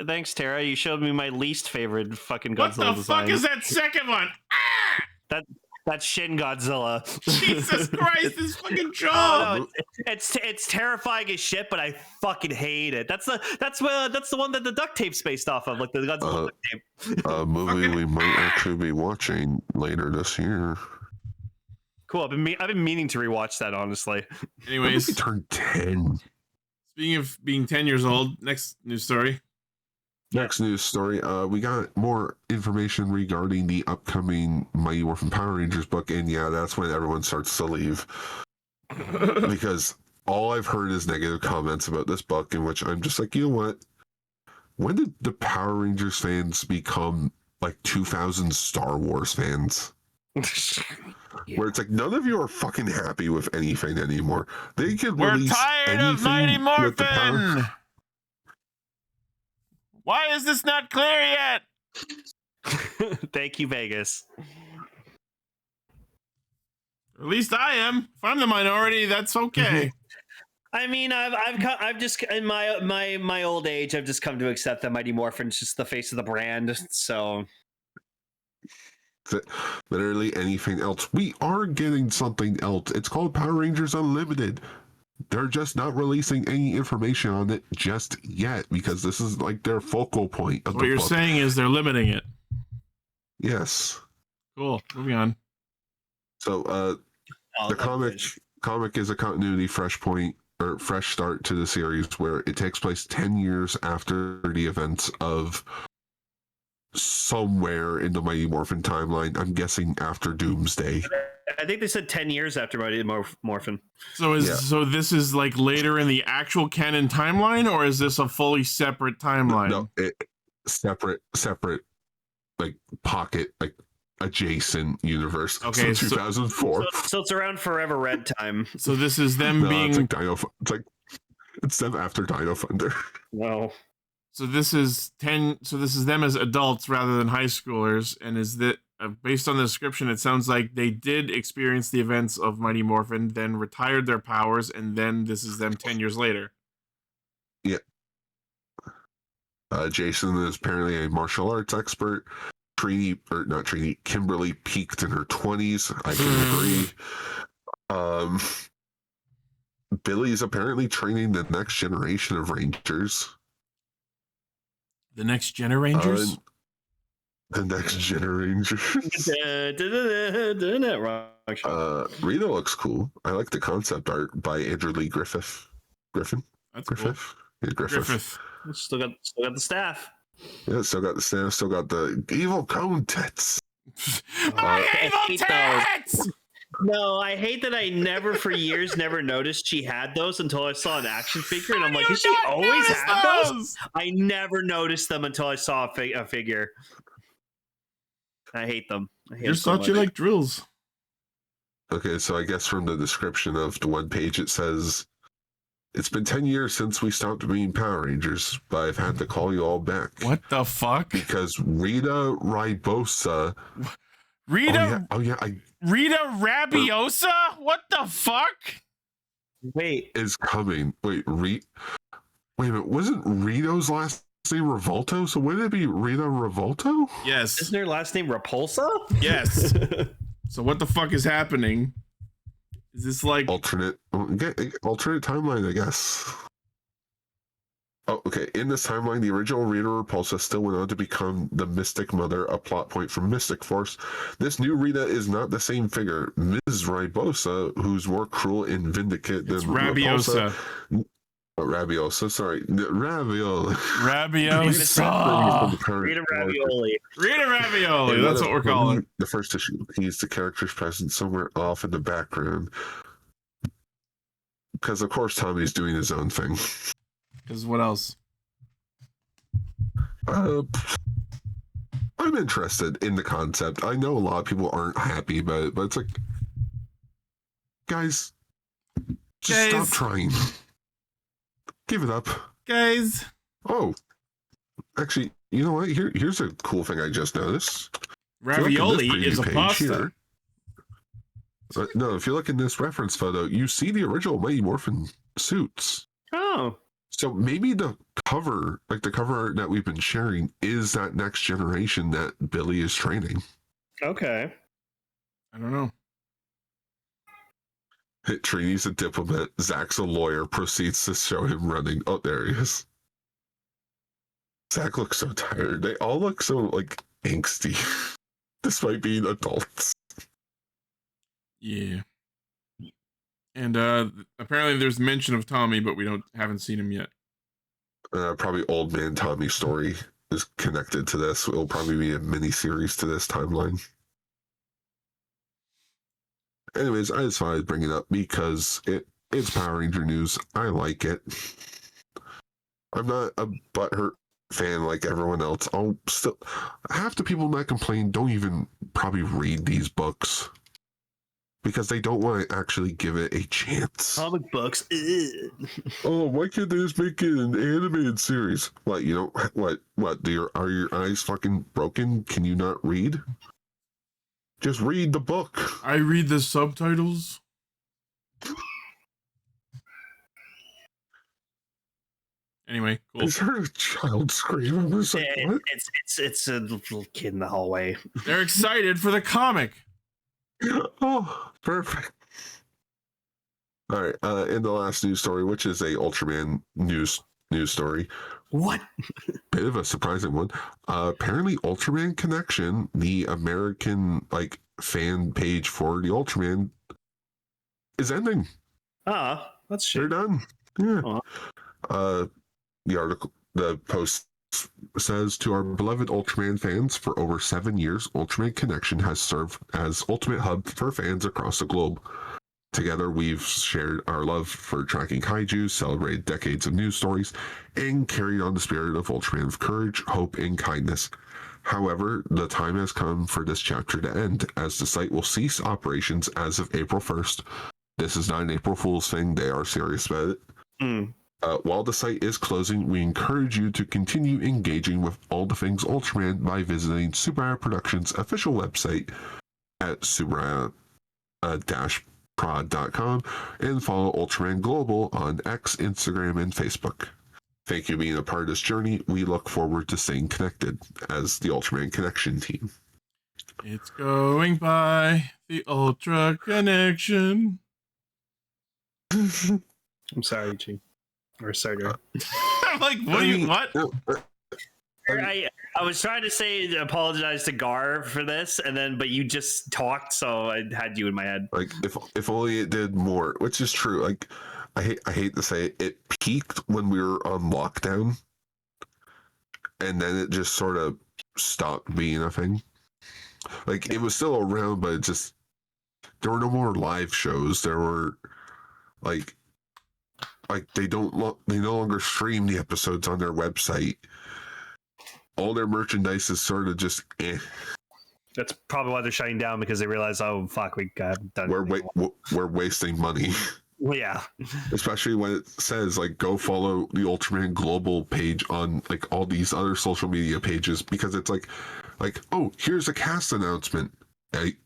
Thanks, Tara. You showed me my least favorite fucking Godzilla
What the
design.
fuck is that second one? Ah!
That's Shin Godzilla.
Jesus Christ, this fucking jaw.
No, it's terrifying as shit, but I fucking hate it. That's the one that the duct tape's based off of, like the Godzilla duct tape.
A movie we might actually be watching later this year.
Cool. I've been meaning to rewatch that, honestly.
Anyways,
we turned 10.
Speaking of being 10 years old, next news story.
Next news story, we got more information regarding the upcoming Mighty Morphin Power Rangers book, and yeah, that's when everyone starts to leave. Because all I've heard is negative comments about this book, in which I'm just like, you know what? When did the Power Rangers fans become like 2000 Star Wars fans? Where it's like, none of you are fucking happy with anything anymore. They can release
tired of Mighty Morphin! Why is this not clear yet?
Thank you, Vegas.
At least I am. If I'm the minority, that's okay.
I mean, I've just in my old age, I've just come to accept that Mighty Morphin's just the face of the brand. So
literally anything else. We are getting something else. It's called Power Rangers Unlimited. They're just not releasing any information on it just yet because this is like their focal point of the book.
What you're saying is they're limiting it.
Yes.
Cool. Moving on.
So the comic is a continuity fresh start to the series where it takes place 10 years after the events of somewhere in the Mighty Morphin timeline. I'm guessing after Doomsday.
I think they said 10 years after Mighty Morphin.
So so this is like later in the actual canon timeline, or is this a fully separate timeline?
No, separate, like pocket, like adjacent universe.
Okay,
so 2004.
So it's around Forever Red time.
So this is them being.
It's them after Dino Thunder.
No.
So this is 10. So this is them as adults rather than high schoolers, and is that based on the description, it sounds like they did experience the events of Mighty Morphin, then retired their powers, and then this is them 10 years later.
Yeah. Jason is apparently a martial arts expert. Kimberly peaked in her 20s. I can agree. Billy's apparently training the next generation of Rangers.
The next Generangers?
The next generation. Rita looks cool. I like the concept art by Andrew Lee Griffin.
That's
Griffith.
cool.
Yeah, Griffith.
Still got the staff.
Yeah, still got the staff. Still got the evil cone tits.
My evil tits!
No, I hate that I never for years never noticed she had those until I saw an action figure, and I'm like, has she always had those? I never noticed them until I saw a figure. I hate them.
Just thought you like drills.
Okay, so I guess from the description of the one page, it says, it's been 10 years since we stopped being Power Rangers, but I've had to call you all back.
What the fuck?
Because Rita Rabibosa...
Rita Rabiosa? What the fuck?
Wait.
Is coming. Wait a minute. Wasn't Rito's last name Revolto? So wouldn't it be Rita Revolto?
Yes.
Isn't her last name Repulsa?
Yes. So what the fuck is happening? Is this like
alternate timeline, I guess? Oh, okay. In this timeline, the original Rita Repulsa still went on to become the Mystic Mother, a plot point from Mystic Force. This new Rita is not the same figure. Ms. Rabibosa, who's more cruel and vindicate than
Rabiosa.
Rabiosa, sorry. Rabiola.
Rabiosa.
Rita Ravioli.
Rita Ravioli, that's what we're calling.
The first issue, he's the character's present somewhere off in the background. Because, of course, Tommy's doing his own thing.
Because what else?
I'm interested in the concept. I know a lot of people aren't happy about it, but it's like, guys, just stop trying. Give it up.
Guys.
Oh, actually, you know what? Here's a cool thing I just noticed.
Ravioli is a pasta.
No, if you look in this reference photo, you see the original Mighty Morphin suits.
Oh.
So maybe the cover, like the cover art that we've been sharing, is that next generation that Billy is training.
Okay.
I don't know.
Trini's a diplomat. Zach's a lawyer. Proceeds to show him running. Oh, there he is. Zach looks so tired. They all look so, like, angsty, despite being adults.
Yeah. And apparently there's mention of Tommy, but we haven't seen him yet.
Probably Old Man Tommy's story is connected to this. It'll probably be a mini-series to this timeline. Anyways, I just thought I'd bring it up because it's Power Ranger news. I like it. I'm not a butthurt fan like everyone else. Half the people that complain don't even probably read these books because they don't want to actually give it a chance.
Comic books.
Oh, why can't they just make it an animated series? What, you know, what? Are your eyes fucking broken? Can you not read? Just read the book.
I read the subtitles. Anyway, cool.
Is there a child scream? I was like, what?
It's a little kid in the hallway.
They're excited for the comic.
Oh, perfect. All right, in the last news story, which is a Ultraman news story.
What?
Bit of a surprising one. Apparently, Ultraman Connection, the American fan page for the Ultraman, is ending.
That's shit.
They're done. Yeah. The post says, to our beloved Ultraman fans, for over 7 years, Ultraman Connection has served as ultimate hub for fans across the globe. Together, we've shared our love for tracking kaiju, celebrated decades of news stories, and carried on the spirit of Ultraman of courage, hope, and kindness. However, the time has come for this chapter to end, as the site will cease operations as of April 1st. This is not an April Fool's thing. They are serious about it. While the site is closing, we encourage you to continue engaging with all the things Ultraman by visiting Subaraya Productions' official website at subaraya-prod.com and follow Ultraman Global on X, Instagram, and Facebook. Thank you for being a part of this journey. We look forward to staying connected as the Ultraman Connection team.
It's going by the Ultra Connection.
I'm sorry, Uchuu. Or sorry, Greg.
I'm like, what do you, what?
I was trying to say apologize to Gar for this, but you just talked, so I had you in my head.
Like, if only it did more, which is true. Like, I hate to say it, it peaked when we were on lockdown, and then it just sort of stopped being a thing. Like, it was still around, but it just, there were no more live shows. There were, like they no longer stream the episodes on their website. All their merchandise is sort of just
That's probably why they're shutting down, because they realize, oh fuck, we got done.
We're wasting money.
Well, yeah.
Especially when it says like go follow the Ultraman Global page on like all these other social media pages, because it's like oh, here's a cast announcement.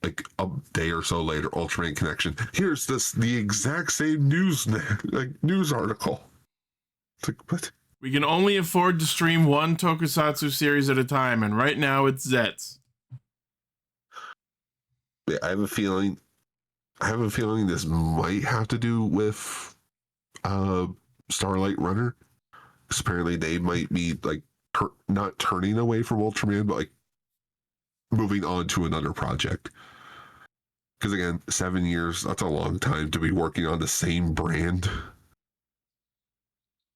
Like a day or so later, Ultraman Connection. Here's the exact same news article. It's like, what?
We can only afford to stream one tokusatsu series at a time, and right now it's Zeztz.
Yeah, I have a feeling this might have to do with Starlight Runner. Because apparently they might be like not turning away from Ultraman, but like moving on to another project. Because again, 7 years, that's a long time to be working on the same brand.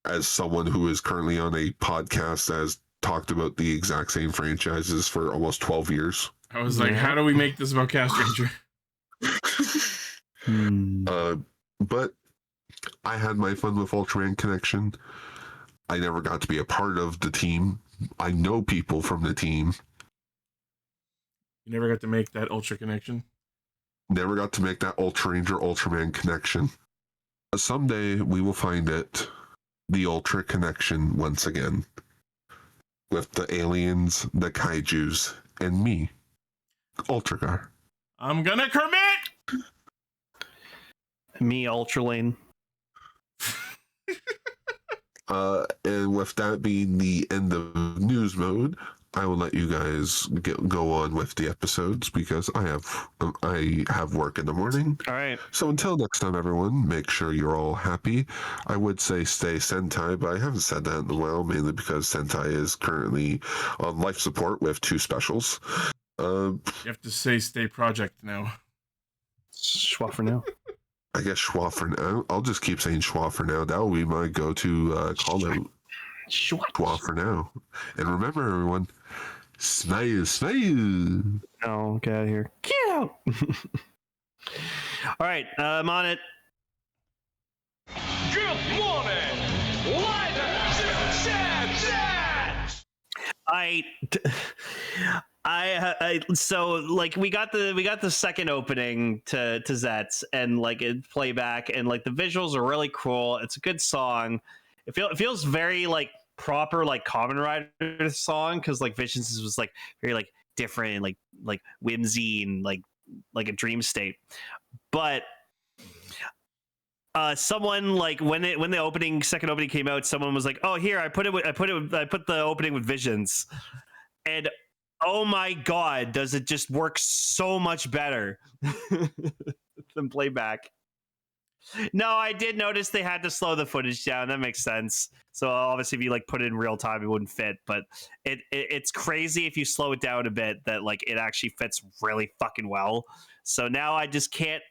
As someone who is currently on a podcast that has talked about the exact same franchises for almost 12 years.
I was like, how do we make this about Castranger?
But I had my fun with Ultraman Connection. I never got to be a part of the team. I know people from the team.
You never got to make that Ultra Connection?
Never got to make that Ultra Ranger Ultraman connection. Someday we will find it, the Ultra Connection once again. With the aliens, the kaijus, and me, Ultragar.
I'm gonna commit!
Me, Ultralane.
And with that being the end of news mode, I will let you guys go on with the episodes because I have work in the morning.
All right.
So until next time, everyone, make sure you're all happy. I would say stay Sentai, but I haven't said that in a while, mainly because Sentai is currently on life support with 2 specials.
You have to say stay project now.
Schwa for now.
I guess Schwa for now. I'll just keep saying Schwa for now. That will be my go-to call out. Schwa for now. And remember, everyone, smile, smile.
No, get out of here. Get out. All right, I'm on it.
Good morning!
So like we got the second opening to Zeztz, and like it playback, and like the visuals are really cool. It's a good song. It feels very like proper like Kamen Rider song, because like Visions was like very like different, like whimsy and like a dream state. But someone like when the second opening came out, someone was like, "Oh, here I put the opening with Visions," and oh my god, does it just work so much better than playback. No, I did notice they had to slow the footage down. That makes sense. So obviously if you like put it in real time, it wouldn't fit, but it's crazy if you slow it down a bit that like it actually fits really fucking well. So now I just can't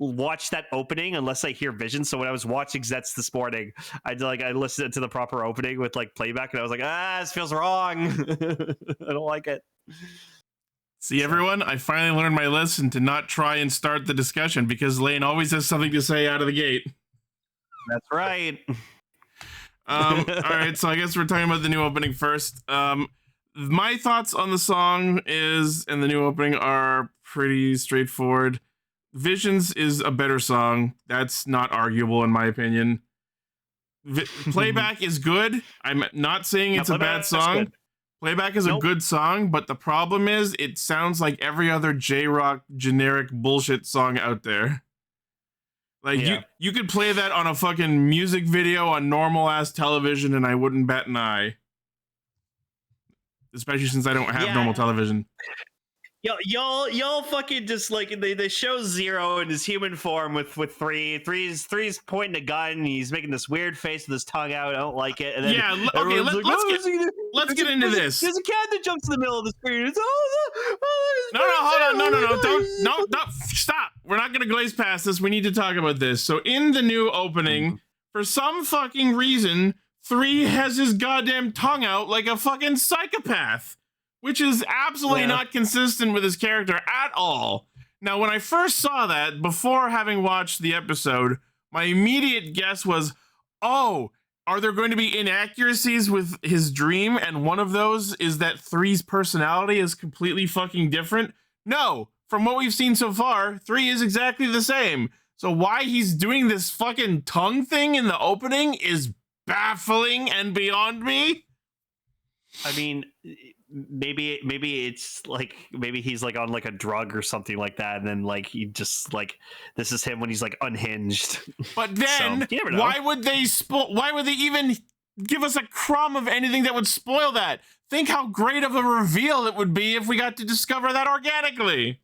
watch that opening unless I hear Vision. So when I was watching Zeztz this morning, I listened to the proper opening with like playback, and I was like, this feels wrong. I don't like it.
See, everyone, I finally learned my lesson to not try and start the discussion, because Lane always has something to say out of the gate.
That's right.
All right, so I guess we're talking about the new opening first. My thoughts on the song and the new opening are pretty straightforward. Visions is a better song. That's not arguable in my opinion. Playback is good. I'm not saying it's a bad song. Playback is a good song, but the problem is it sounds like every other J-rock generic bullshit song out there. Like you could play that on a fucking music video on normal ass television and I wouldn't bat an especially since I don't have normal television.
Y'all fucking just like they show Zero in his human form with Three's pointing a gun and he's making this weird face with his tongue out. I don't like it. And then
let's get into this.
There's a cat that jumps in the middle of the screen. It's
no, stop. We're not gonna glaze past this. We need to talk about this. So in the new opening, for some fucking reason, 3 has his goddamn tongue out like a fucking psychopath, which is absolutely not consistent with his character at all. Now, when I first saw that, before having watched the episode, my immediate guess was, oh, are there going to be inaccuracies with his dream? And one of those is that 3's personality is completely fucking different. No, from what we've seen so far, 3 is exactly the same. So why he's doing this fucking tongue thing in the opening is baffling and beyond me.
I mean, maybe it's like maybe he's like on like a drug or something like that, and then like he just like this is him when he's like unhinged.
But then why would they even give us a crumb of anything that would spoil that? Think how great of a reveal it would be if we got to discover that organically.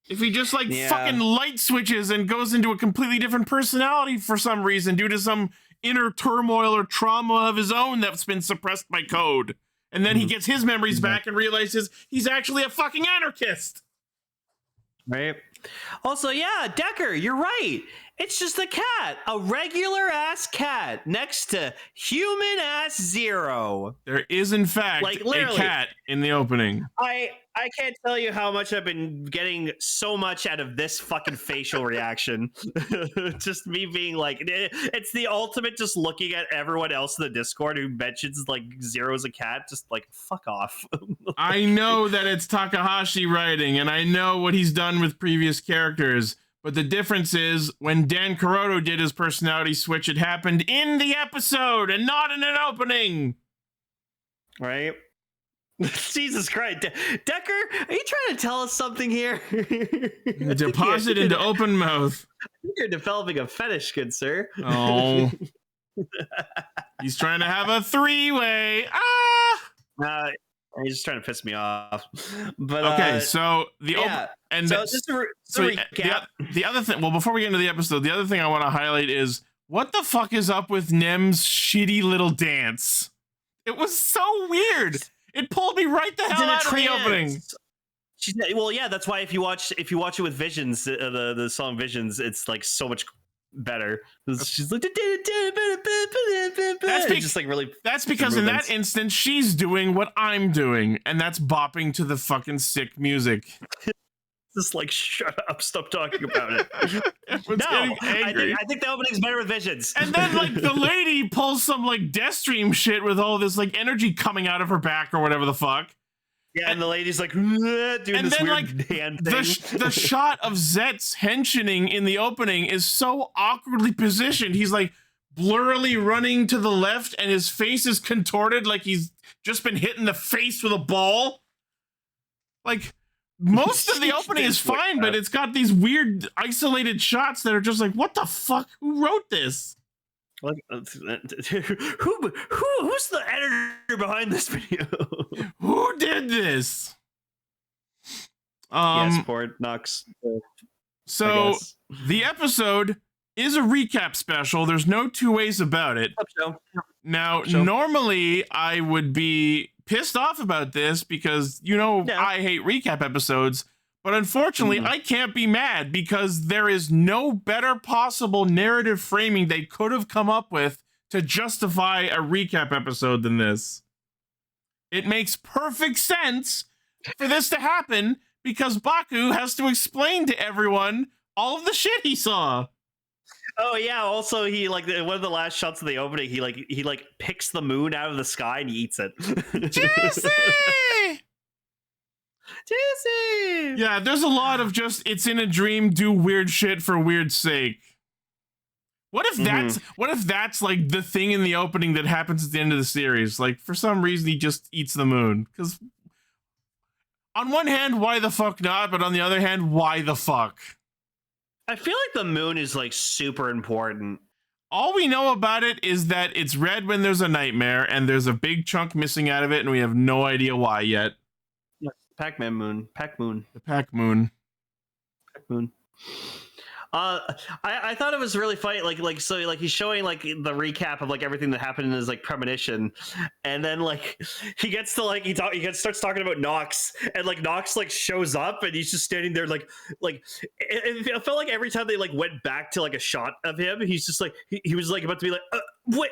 If he just like fucking light switches and goes into a completely different personality for some reason due to some inner turmoil or trauma of his own that's been suppressed by code. And then he gets his memories back and realizes he's actually a fucking anarchist.
Right. Also, Decker, you're right. It's just a cat, a regular ass cat next to human ass Zero.
There is, in fact, like, a cat in the opening.
I can't tell you how much I've been getting so much out of this fucking facial reaction. Just me being like, it's the ultimate just looking at everyone else in the Discord who mentions like Zero as a cat, just like, fuck off.
I know that it's Takahashi writing, and I know what he's done with previous characters, but the difference is when Dan Kuroto did his personality switch, it happened in the episode and not in an opening.
Right? Jesus Christ. Decker, are you trying to tell us something here?
Deposit into open mouth.
I think you're developing a fetish, good sir.
Oh. He's trying to have a 3-way.
He's just trying to piss me off. But
okay, so the the other thing, well, before we get into the episode, the other thing I want to highlight is what the fuck is up with Nem's shitty little dance? It was so weird. It pulled me right the hell out of the opening.
Well, yeah, that's why if you watch it with Visions, the song Visions, it's like so much better. She's like,
that's because in that instance she's doing what I'm doing, and that's bopping to the fucking sick music.
Just like, shut up, stop talking about it.
No,
I think the opening's better with Visions.
And then like the lady pulls some like Death Stream shit with all this like energy coming out of her back or whatever the fuck.
Yeah, and the lady's like doing this weird
like,
hand thing.
The shot of Zeztz henching in the opening is so awkwardly positioned. He's like blurrily running to the left and his face is contorted like he's just been hit in the face with a ball. Like, most of the opening is fine, but it's got these weird isolated shots that are just like, what the fuck? Who wrote this?
Like, who's the editor behind this video?
Who did this?
Port Knox.
So the episode is a recap special. There's no two ways about it. Now, normally I would be pissed off about this because, I hate recap episodes, but unfortunately I can't be mad because there is no better possible narrative framing they could have come up with to justify a recap episode than this. It makes perfect sense for this to happen because Baku has to explain to everyone all of the shit he saw.
Oh yeah. Also, he like one of the last shots of the opening. He picks the moon out of the sky and he eats it.
Jesse! Yeah, there's a lot of just it's in a dream, do weird shit for weird sake. What if that's like the thing in the opening that happens at the end of the series? Like for some reason he just eats the moon. Because on one hand, why the fuck not? But on the other hand, why the fuck?
I feel like the moon is like super important.
All we know about it is that it's red when there's a nightmare, and there's a big chunk missing out of it, and we have no idea why yet.
Yes, Pac-Man moon. Pac-Moon.
The Pac-Moon.
Pac-Moon. I thought it was really funny, so he's showing like the recap of like everything that happened in his like premonition, and then like he gets to like starts talking about Nox, and like Nox like shows up, and he's just standing there like it felt like every time they like went back to like a shot of him, he's just like he was like about to be like what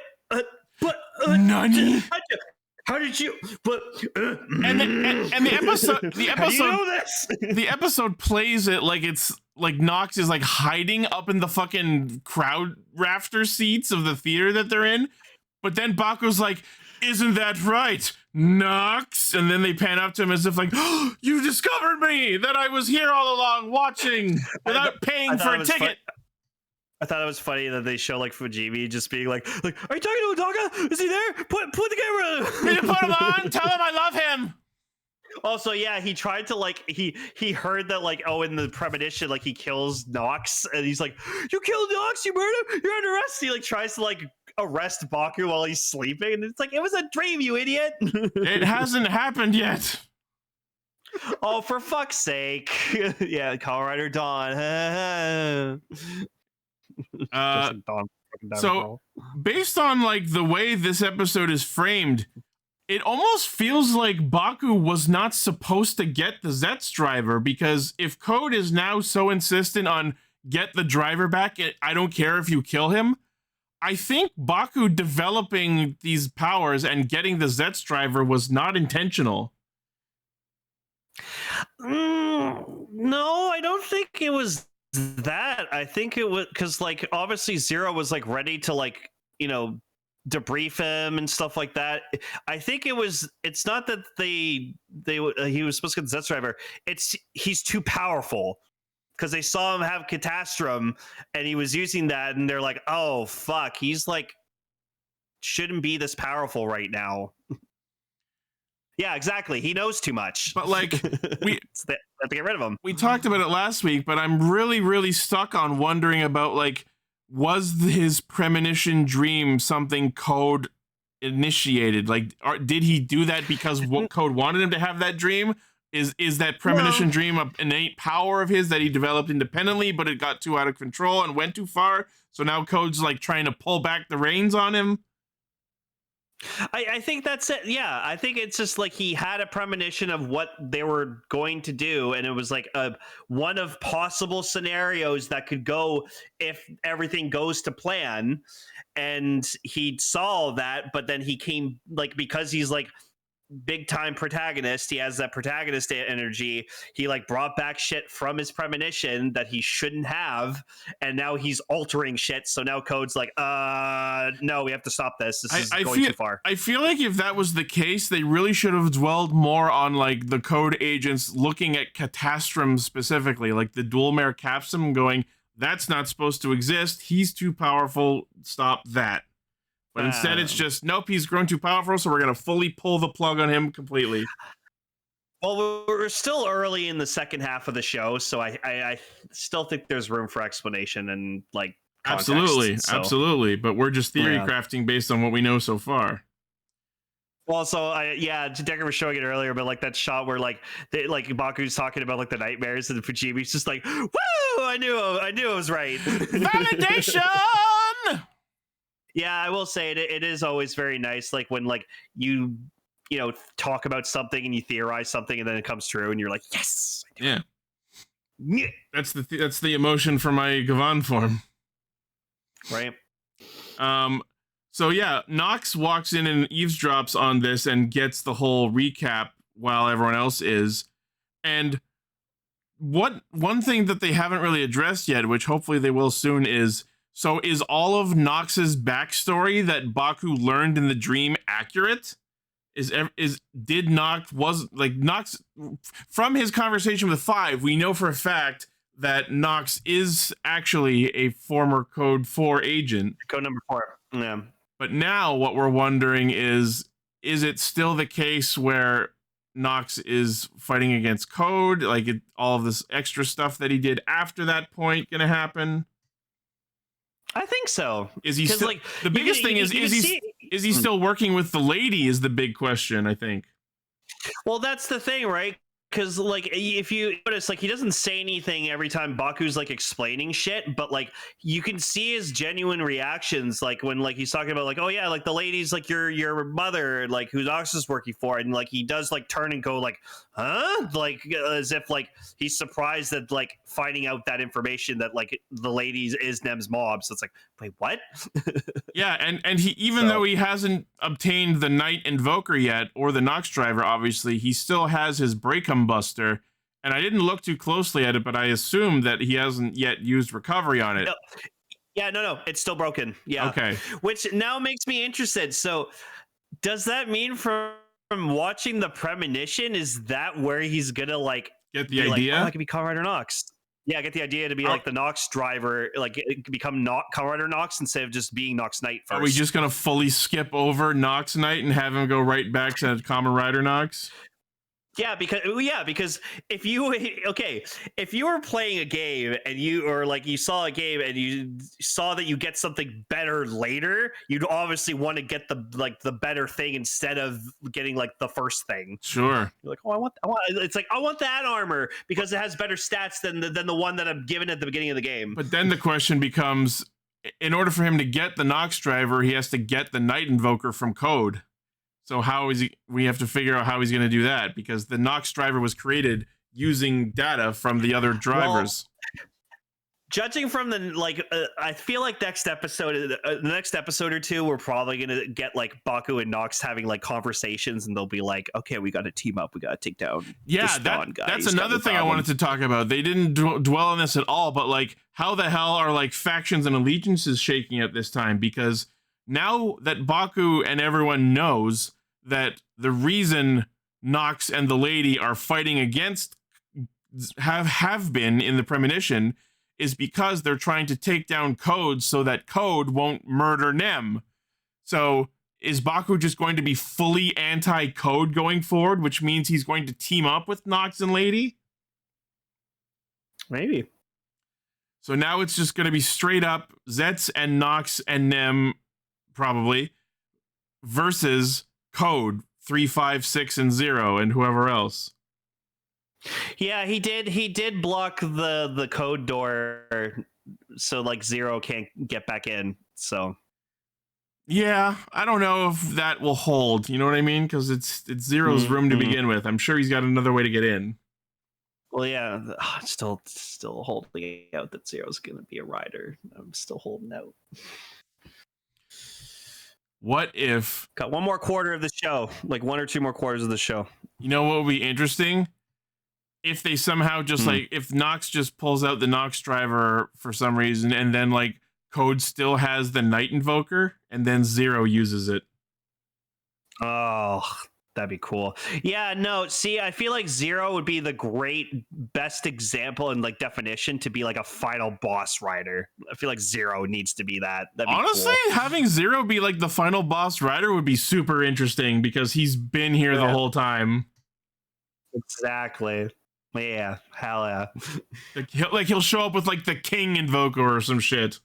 Nani?
How did you? But
and the episode
how do you know this?
The episode plays it like it's like Nox is like hiding up in the fucking crowd rafter seats of the theater that they're in, but then Baku's like, "Isn't that right, Nox?" And then they pan up to him as if like, "Oh, you discovered me, that I was here all along watching without paying for a ticket."
I thought it was funny that they show like Fujimi just being like, "Are you talking to Otaga? Is he there? Put the camera."
Will you put him on? Tell him I love him.
Also, yeah, he tried to like he heard that like in the premonition like he kills Nox, and he's like, "You killed Nox? You murdered him? You're under arrest." He like tries to like arrest Baku while he's sleeping, and it's like, it was a dream, you idiot.
It hasn't happened yet.
Oh, for fuck's sake! Yeah, Kamen Rider Dawn.
So based on like the way this episode is framed, it almost feels like Baku was not supposed to get the Zeztz driver, because if Code is now so insistent on get the driver back, I don't care if you kill him, I think Baku developing these powers and getting the Zeztz driver was not intentional.
No, I don't think it was that. I think it was because like obviously Zero was like ready to like debrief him and stuff like that. I think it's not that he was supposed to get the Zeztz driver. It's he's too powerful, because they saw him have Catastrum and he was using that, and they're like, "Oh fuck, he's like shouldn't be this powerful right now." Yeah, exactly. He knows too much.
But like we
have to get rid of him.
We talked about it last week, but I'm really stuck on wondering about like, was his premonition dream something Code initiated? Like, did he do that because Code wanted him to have that dream? Is that premonition dream an innate power of his that he developed independently, but it got too out of control and went too far? So now Code's like trying to pull back the reins on him?
I think that's it. Yeah, I think it's just like he had a premonition of what they were going to do, and it was like one of possible scenarios that could go if everything goes to plan. And he saw that, but then he came like, because he's like big time protagonist, he has that protagonist energy, he like brought back shit from his premonition that he shouldn't have, and now he's altering shit. So now Code's like, no, we have to stop this is going too far.
I feel like if that was the case, they really should have dwelled more on like the Code agents looking at Catastrum specifically, like the dual mare capsum, going, that's not supposed to exist, he's too powerful, stop that. But instead it's just, nope, he's grown too powerful, so we're going to fully pull the plug on him completely.
Well, we're still early in the second half of the show, so I still think there's room for explanation and like context.
Absolutely. But we're just theory crafting based on what we know so far.
Also, Decker was showing it earlier, but like that shot where like Baku's talking about like the nightmares, and Fujimi's just like, "Woo! I knew it was right."
Validation.
Yeah, I will say it is always very nice, like when like you talk about something and you theorize something and then it comes true and you're like, yes.
Yeah. That's the emotion for my Gavan form.
Right.
So yeah, Nox walks in and eavesdrops on this and gets the whole recap while everyone else is. And one thing that they haven't really addressed yet, which hopefully they will soon, is all of Nox's backstory that Baku learned in the dream accurate? Did Nox from his conversation with Five, we know for a fact that Nox is actually a former Code 4 agent.
Code number 4. Yeah.
But now what we're wondering is it still the case where Nox is fighting against Code? Like, all of this extra stuff that he did after that point gonna happen?
I think so.
Is he still, like, the biggest thing is he still working with the lady is the big question, I think.
Well, that's the thing, right? Because, like, if you notice, like, he doesn't say anything every time Baku's, like, explaining shit, but, like, you can see his genuine reactions, like, when, like, he's talking about, like, oh, yeah, like, the lady's, like, your mother, like, who Nox is working for, and, like, he does, like, turn and go, like, huh? Like, as if, like, he's surprised that, like, finding out that information that, like, the lady is Nem's mom, so it's like, wait, what?
Yeah, and he, even though he hasn't obtained the Night Invoker yet, or the Nox Driver, obviously, he still has his Breakum Buster, and I didn't look too closely at it, but I assume that he hasn't yet used recovery on it.
No. Yeah, no, it's still broken. Yeah.
Okay.
Which now makes me interested. So, does that mean from watching the premonition, is that where he's gonna, like,
get the idea?
Like, oh, I could be Kamen Rider Nox. Yeah, get the idea to be like the Nox Driver, like become Kamen Rider Nox instead of just being Nox Knight first.
Are we just gonna fully skip over Nox Knight and have him go right back to Kamen Rider Nox?
Yeah, because if you were playing a game and you saw a game and you saw that you get something better later, you'd obviously want to get the better thing instead of getting, like, the first thing.
Sure.
You're like, oh, I want that armor because it has better stats than the one that I'm given at the beginning of the game.
But then the question becomes, in order for him to get the Nox Driver, he has to get the Night Invoker from Code. So how is he? We have to figure out how he's going to do that, because the Nox Driver was created using data from the other drivers.
Well, judging from the I feel like the next episode or two, we're probably gonna get, like, Baku and Nox having, like, conversations, and they'll be like, "Okay, we got to team up. We got to take down this Dawn guy."
That's another thing I wanted to talk about. They didn't dwell on this at all, but, like, how the hell are, like, factions and allegiances shaking at this time? Because now that Baku and everyone knows that the reason Nox and the lady are fighting against have been in the premonition is because they're trying to take down Code so that Code won't murder Nem. So is Baku just going to be fully anti-Code going forward, which means he's going to team up with Nox and lady?
Maybe.
So now it's just going to be straight up Zeztz and Nox and Nem, probably, versus Code 3, 5, 6, and 0, and whoever else.
Yeah, he did block the Code door, so, like, 0 can't get back in. So
yeah, I don't know if that will hold. You know what I mean? Because it's Zero's room to begin with. I'm sure he's got another way to get in.
Well, yeah, still holding out that Zero's gonna be a rider. I'm still holding out.
What if...
Got one more quarter of the show, like 1 or 2 more quarters of the show.
You know what would be interesting? If they somehow just, like, if Nox just pulls out the Nox Driver for some reason, and then, like, Code still has the Night Invoker, and then 0 uses it.
Oh, that'd be cool. Yeah, no, see, I feel like 0 would be the best example and, like, definition to be, like, a final boss rider. I feel like 0 needs to be that. That'd be
honestly cool. Having 0 be, like, the final boss rider would be super interesting, because he's been here the whole time.
Exactly. Yeah, hell yeah.
He'll show up with, like, the King Invoker or some shit.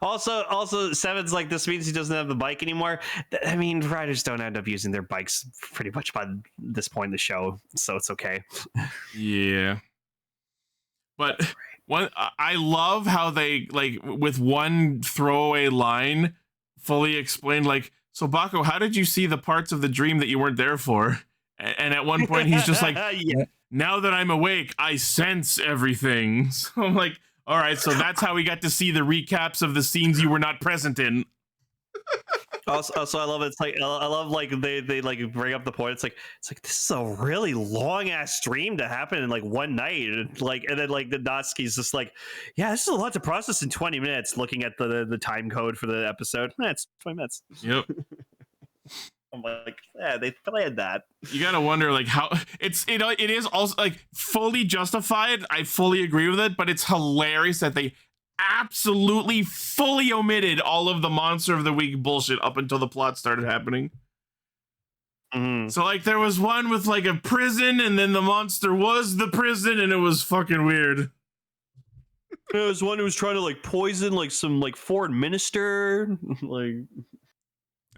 Also, 7's like, this means he doesn't have the bike anymore. I mean, riders don't end up using their bikes pretty much by this point in the show, so it's okay.
Yeah. But I love how they, like, with one throwaway line, fully explained, like, so Baku, how did you see the parts of the dream that you weren't there for? And at one point, he's just like, yeah. Now that I'm awake, I sense everything. So I'm like, all right, so that's how we got to see the recaps of the scenes you were not present in.
Also, I love it. It's like, I love, like, they like bring up the point. It's like this is a really long ass dream to happen in, like, one night, and then like the Natsuki's just like, yeah, this is a lot to process in 20 minutes. Looking at the time code for the episode, it's 20 minutes.
Yep.
I'm like, yeah, they planned that.
You gotta wonder like how it is also like fully justified. I fully agree with it, but it's hilarious that they absolutely fully omitted all of the monster of the week bullshit up until the plot started happening. So like there was one with like a prison, and then the monster was the prison, and it was fucking weird.
There was one who was trying to like poison like some like foreign minister, like.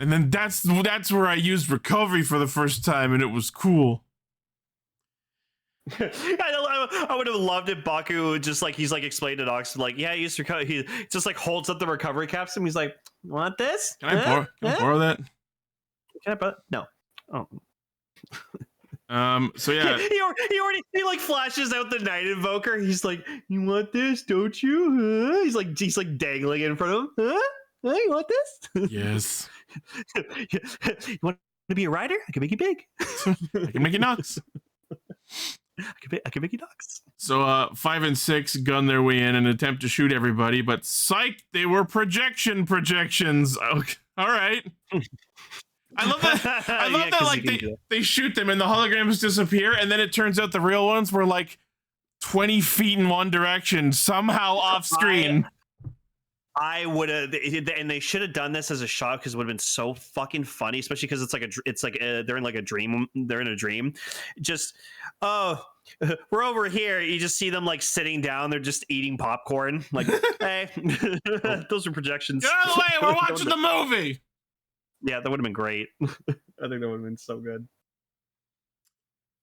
And then that's where I used recovery for the first time, and it was cool.
I would have loved it. Baku just like he's like explained to Nox like, yeah, I used to recover. He just like holds up the recovery caps and he's like, want this?
Can I borrow that?
Can I borrow? No. Oh.
So yeah,
he like flashes out the night invoker. He's like, you want this? Don't you? Huh? He's like dangling in front of him. Huh? You want this?
Yes.
You want to be a rider? I can make you big.
I can make you Nox.
I can make you Nox.
So 5 and 6 gun their way in and attempt to shoot everybody, but psych, they were projections. Okay. All right. I love that. I love that. Like they shoot them and the holograms disappear, and then it turns out the real ones were like 20 feet in one direction, somehow off screen.
I would have, and they should have done this as a shot because it would have been so fucking funny, especially because it's like they're in like a dream. They're in a dream. Just we're over here. You just see them like sitting down. They're just eating popcorn. Like, hey, those are projections.
Get out of the way. We're watching the movie.
Yeah, that would have been great. I think that would have been so good.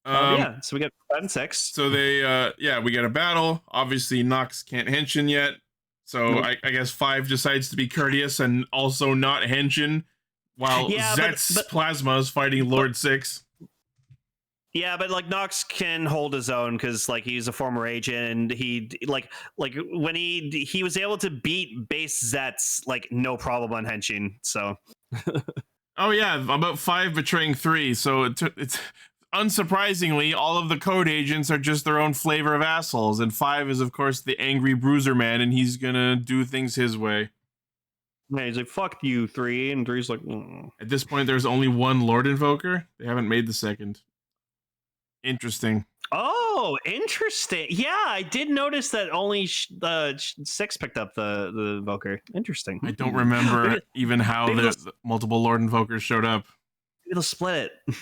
Yeah, so we got 5 and 6.
So they, we got a battle. Obviously, Nox can't henshin yet. So I guess 5 decides to be courteous and also not henshin, while Zeztz Plasma is fighting Lord 6.
Yeah, but like Nox can hold his own because like he's a former agent, and he like when he was able to beat base Zeztz like no problem on henshin. So.
Oh yeah, about 5 betraying 3. So it's unsurprisingly, all of the code agents are just their own flavor of assholes, and 5 is of course the angry bruiser man, and he's gonna do things his way.
Yeah, he's like, fuck you, 3, and 3's like,
At this point, there's only one Lord Invoker. They haven't made the second. Interesting.
Oh, interesting. Yeah, I did notice that only 6 picked up the Invoker. Interesting.
I don't remember even how the multiple Lord Invokers showed up.
Maybe they'll split it.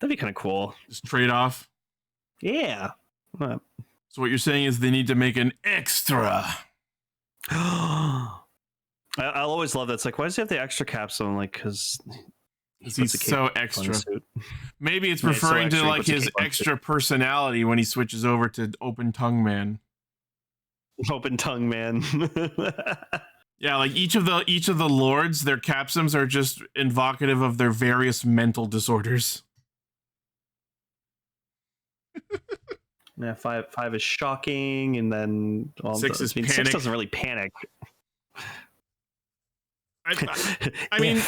That'd be kind of cool.
Just trade off.
Yeah.
So what you're saying is they need to make an extra.
I'll always love that. It's like, why does he have the extra capsule? Like, because
he's so extra. Maybe it's referring to like his extra personality when he switches over to Open Tongue Man.
Open Tongue Man.
Yeah, like each of the lords, their capsums are just invocative of their various mental disorders.
Yeah, 5 is shocking, and then
6 is panic.
6 doesn't really panic.
I mean,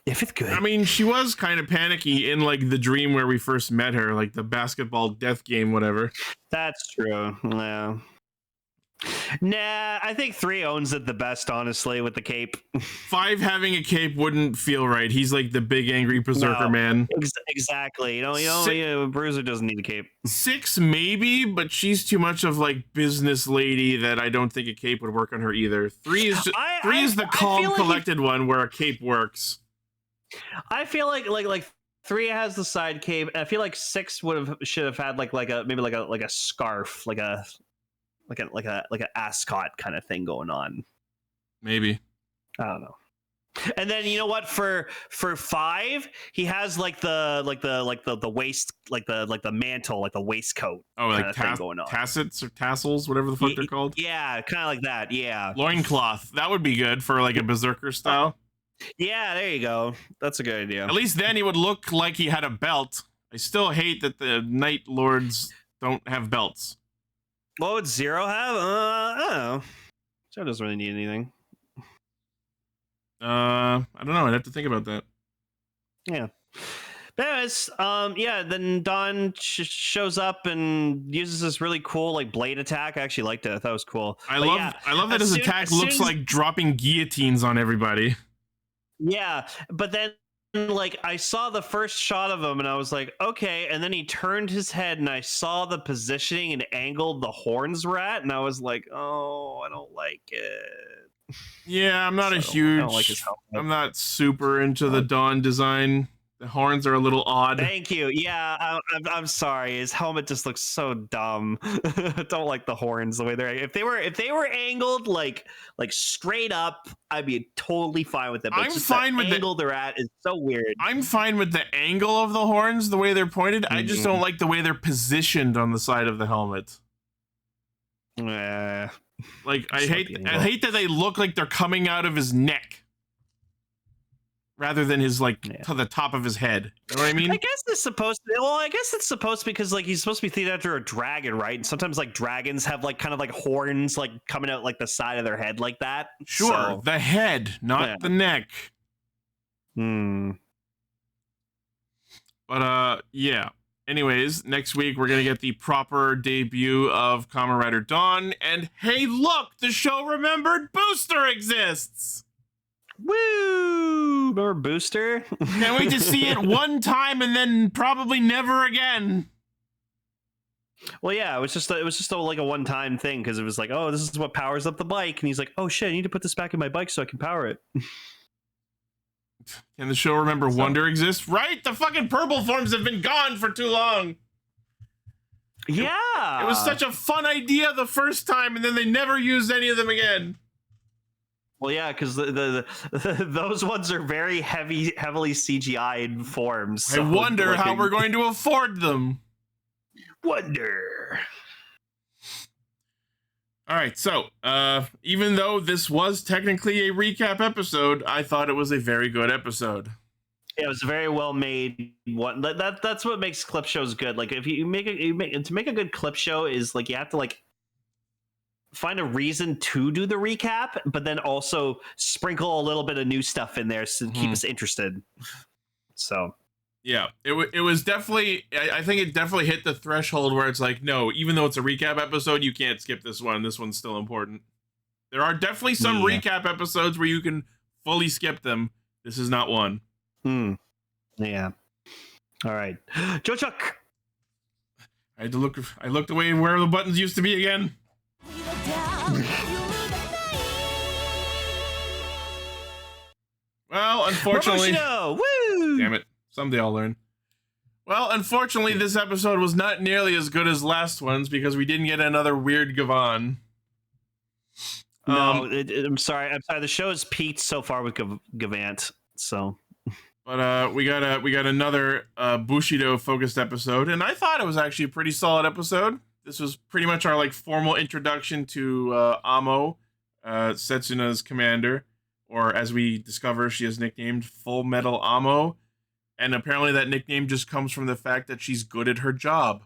if it's good.
I mean, she was kind of panicky in like the dream where we first met her, like the basketball death game, whatever.
That's true. Yeah. Nah, I think 3 owns it the best, honestly, with the cape.
5 having a cape wouldn't feel right. He's like the big angry berserker man.
Exactly. You know, Bruiser doesn't need a cape.
6 maybe, but she's too much of like business lady that I don't think a cape would work on her either. 3 is just, 3 is the calm, collected one where a cape works.
I feel like 3 has the side cape. I feel like 6 should have had like a scarf, like an ascot kind of thing going on.
Maybe.
I don't know. And then you know what? For 5, he has like the waist, like the mantle, like the waistcoat.
Oh, like
thing going on.
Tassets or tassels, whatever the fuck they're called.
Yeah, kind of like that. Yeah.
Loincloth. That would be good for like a berserker style.
Yeah, there you go. That's a good idea.
At least then he would look like he had a belt. I still hate that the Night Lords don't have belts.
What would 0 have? I don't know. 0 doesn't really need anything.
I don't know. I'd have to think about that.
Yeah. But anyways, then Don shows up and uses this really cool like blade attack. I actually liked it. I thought it was cool.
I love that his attack looks like dropping guillotines on everybody.
Yeah, but then like I saw the first shot of him and I was like, okay, and then he turned his head and I saw the positioning and angle the horns were at, and I was like, oh, I don't like it.
Yeah, I'm not
So,
a huge.
I don't like his helmet.
I'm not super into the Dawn design. The horns are a little odd.
Thank you. Yeah, I'm sorry. His helmet just looks so dumb. I don't like the horns the way they're. If they were angled like straight up, I'd be totally fine with it. But
I'm
just
fine with
the angle they're at is so weird.
I'm fine with the angle of the horns, the way they're pointed. I just don't like the way they're positioned on the side of the helmet. Like I hate that they look like they're coming out of his neck rather than his to the top of his head. You know what I mean?
I guess it's supposed to. Well, I guess it's supposed to because like he's supposed to be themed after a dragon, right? And sometimes like dragons have like kind of like horns like coming out like the side of their head like that.
Sure,
So,
the head, not the neck. But yeah. Anyways, next week we're gonna get the proper debut of Kamen Rider Dawn, and hey, look, the show remembered Booster exists.
Woo! Remember Booster?
Can't wait to see it one time and then probably never again.
Well, yeah, it was just like a one-time thing because it was like, oh, this is what powers up the bike, and he's like, oh shit, I need to put this back in my bike so I can power it.
Can the show remember Wonder exists? Right? The fucking purple forms have been gone for too long.
Yeah,
It was such a fun idea the first time, and then they never used any of them again.
Well, yeah, because the those ones are very heavily CGI forms.
I
So,
wonder
like,
how we're going to afford them.
Wonder.
All right, so even though this was technically a recap episode, I thought it was a very good episode.
Yeah, it was a very well made one. That's what makes clip shows good. Like if to make a good clip show is like you have to like find a reason to do the recap, but then also sprinkle a little bit of new stuff in there to keep us interested. So
yeah, it was definitely, I think it definitely hit the threshold where it's like, no, even though it's a recap episode, you can't skip this one. This one's still important. There are definitely some recap episodes where you can fully skip them. This is not one.
Yeah. All right. Joe Chuck.
I looked away where the buttons used to be again. Well, unfortunately,
Woo!
damn it, someday I'll learn. Well, unfortunately, this episode was not nearly as good as last one's because we didn't get another weird Gavan.
No, I'm sorry. The show has peaked so far with Gavant. So,
but we got another Bushido focused episode, and I thought it was actually a pretty solid episode. This was pretty much our like formal introduction to Amo, Setsuna's commander, or as we discover, she is nicknamed Full Metal Amo, and apparently that nickname just comes from the fact that she's good at her job.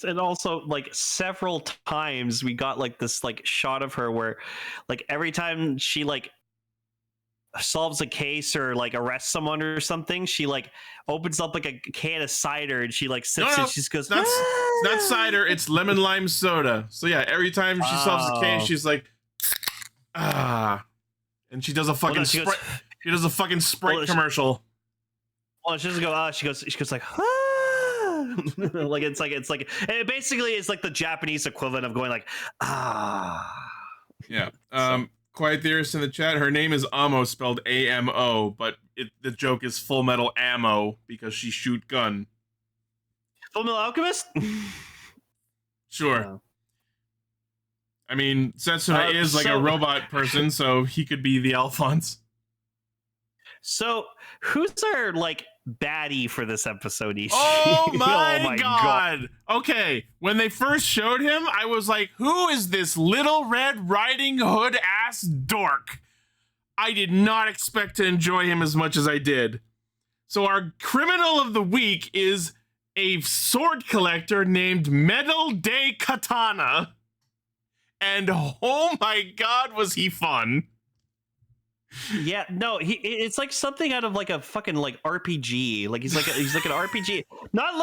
and also like several times we got like this like shot of her where like every time she like solves a case or like arrests someone or something, she like opens up like a can of cider and she like sips it. She just goes,
it's not cider, it's lemon lime soda. So yeah, every time she solves a case, she's like, and she does a fucking she does a fucking Sprite commercial.
Well, she doesn't go. She goes like, like it's like and basically it's like the Japanese equivalent of going like,
Yeah. Quiet Theorist in the chat. Her name is Amo, spelled A-M-O, but the joke is Full Metal Ammo because she shoot gun.
Full Metal Alchemist.
Sure. Yeah. I mean, Setsuna is like a robot person, so he could be the Alphonse.
So, who's our like baddie for this episode?
Oh my god! Okay, when they first showed him, I was like, "Who is this Little Red Riding Hood ass dork?" I did not expect to enjoy him as much as I did. So our criminal of the week is a sword collector named Metal Day Katana. And oh my god, was he fun.
Yeah, no, it's like something out of like a fucking like RPG. Like he's like an RPG, not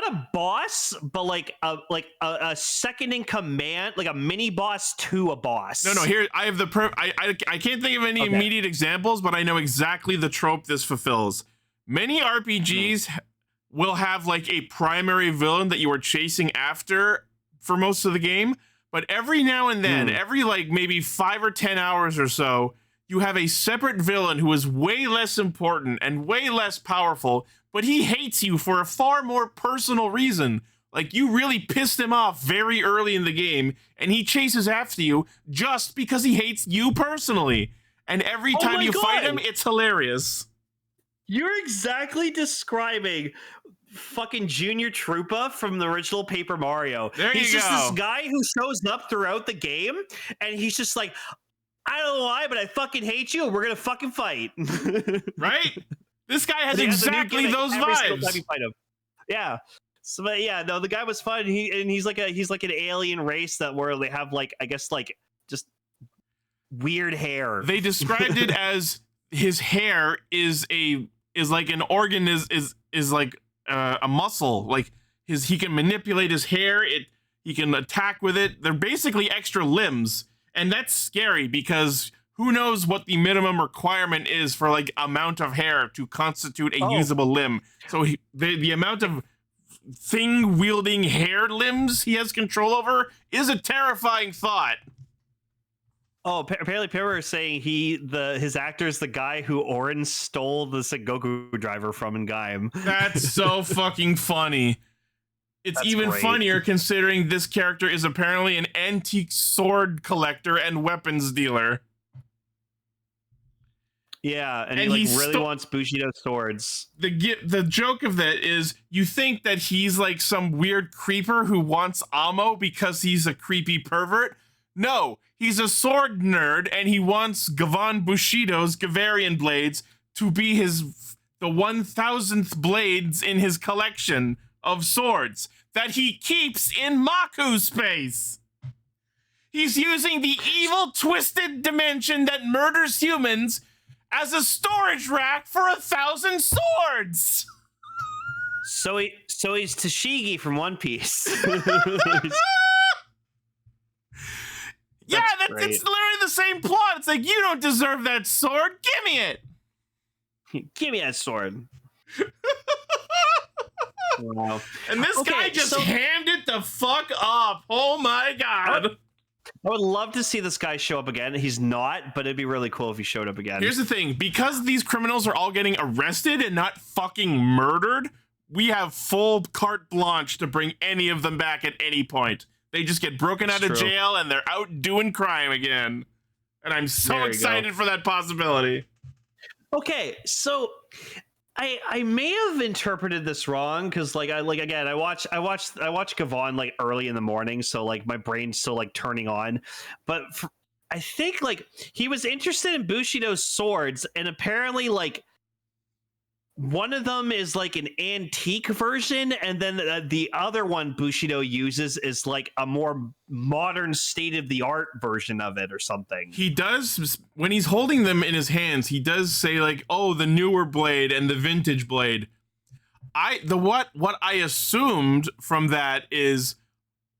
a boss, but like a second in command, like a mini boss to a boss.
No, here I have I can't think of any immediate examples, but I know exactly the trope this fulfills. Many RPGs will have like a primary villain that you are chasing after for most of the game, but every now and then, every like maybe 5 or 10 hours or so, you have a separate villain who is way less important and way less powerful, but he hates you for a far more personal reason. Like, you really pissed him off very early in the game, and he chases after you just because he hates you personally. And every time you fight him, it's hilarious.
You're exactly describing fucking Junior Troopa from the original Paper Mario. He's just this guy who shows up throughout the game, and he's just like, I don't know why, but I fucking hate you, and we're gonna fucking fight.
Right? This guy has exactly those vibes.
Yeah. So, but yeah, no, the guy was fun. He's like an alien race that where they have like, I guess like just weird hair.
They described it as his hair is like an organ is like a muscle. Like he can manipulate his hair. He can attack with it. They're basically extra limbs. And that's scary because who knows what the minimum requirement is for like amount of hair to constitute a usable limb. So the amount of thing wielding hair limbs he has control over is a terrifying thought.
Oh, apparently people are saying his actor is the guy who Orin stole the Sengoku driver from in Gaim.
That's so fucking funny. It's even funnier considering this character is apparently an antique sword collector and weapons dealer.
Yeah, and he like really wants Bushido swords.
The joke of that is you think that he's like some weird creeper who wants ammo because he's a creepy pervert. No, he's a sword nerd and he wants Gavan Bushido's Gavarian blades to be the 1000th blades in his collection of swords that he keeps in Maku space. He's using the evil twisted dimension that murders humans as a storage rack for 1,000 swords.
So he's Tashigi from One Piece.
Yeah, it's literally the same plot. It's like, you don't deserve that sword. Give me it.
Give me that sword. Wow.
And this guy just hammed it the fuck up. Oh my god.
I would love to see this guy show up again. He's not, but it'd be really cool if he showed up again.
Here's the thing. Because these criminals are all getting arrested and not fucking murdered, we have full carte blanche to bring any of them back at any point. They just get broken out of jail and they're out doing crime again. And I'm so excited for that possibility.
Okay, so I may have interpreted this wrong because I watch Gavan like early in the morning, so like my brain's still like turning on. But I think like he was interested in Bushido's swords, and apparently like one of them is like an antique version, and then the other one Bushido uses is like a more modern state-of-the-art version of it or something.
He does, when he's holding them in his hands, he does say like, oh, the newer blade and the vintage blade. What I assumed from that is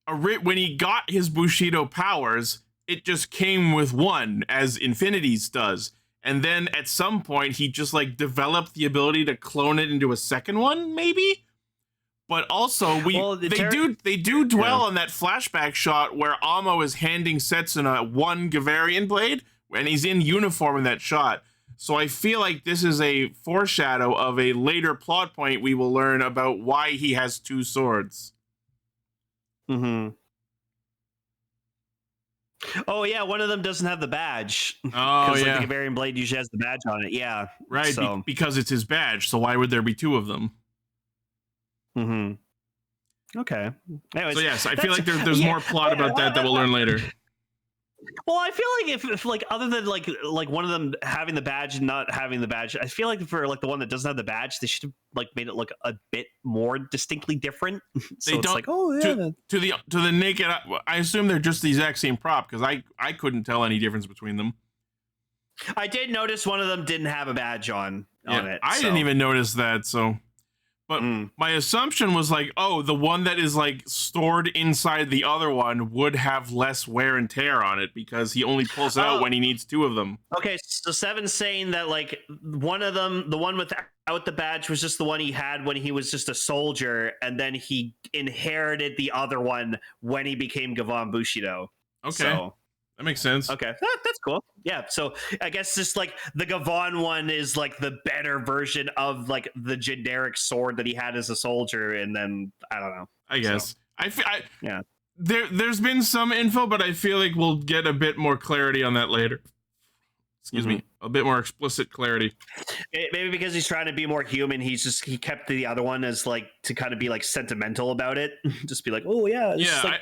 when he got his Bushido powers, it just came with one, as Infinity's does. And then at some point, he just like developed the ability to clone it into a second one, maybe. But also, they do dwell on that flashback shot where Amo is handing Setsuna one Gavarian blade, and he's in uniform in that shot. So I feel like this is a foreshadow of a later plot point we will learn about why he has two swords.
Mm-hmm. Oh yeah, one of them doesn't have the badge.
Oh yeah,
like, the Gavarian blade usually has the badge on it. Yeah,
right.
So.
Because it's his badge. So why would there be two of them?
Mm-hmm. Okay. Anyways,
so yes, I feel like there's more plot about that we'll learn later.
Well, I feel like if like other than like one of them having the badge and not having the badge, I feel like for like the one that doesn't have the badge, they should have like made it look a bit more distinctly different. So
they
it's
don't,
like, oh yeah.
To the naked, I assume they're just the exact same prop because I couldn't tell any difference between them.
I did notice one of them didn't have a badge on it.
I didn't even notice that. So, but my assumption was like, oh, the one that is like stored inside the other one would have less wear and tear on it because he only pulls it out when he needs 2 of them.
Okay, so Seven's saying that like one of them, the one without the badge, was just the one he had when he was just a soldier, and then he inherited the other one when he became Gavan Bushido.
Okay.
So,
that makes sense.
Okay, that's cool. Yeah, so I guess just like the Gavan one is like the better version of like the generic sword that he had as a soldier, and then I don't know.
I guess
So,
yeah. There's been some info, but I feel like we'll get a bit more clarity on that later. Excuse me, a bit more explicit clarity.
Maybe because he's trying to be more human, he kept the other one as like to kind of be like sentimental about it. Just be like, oh yeah,
yeah.
Like,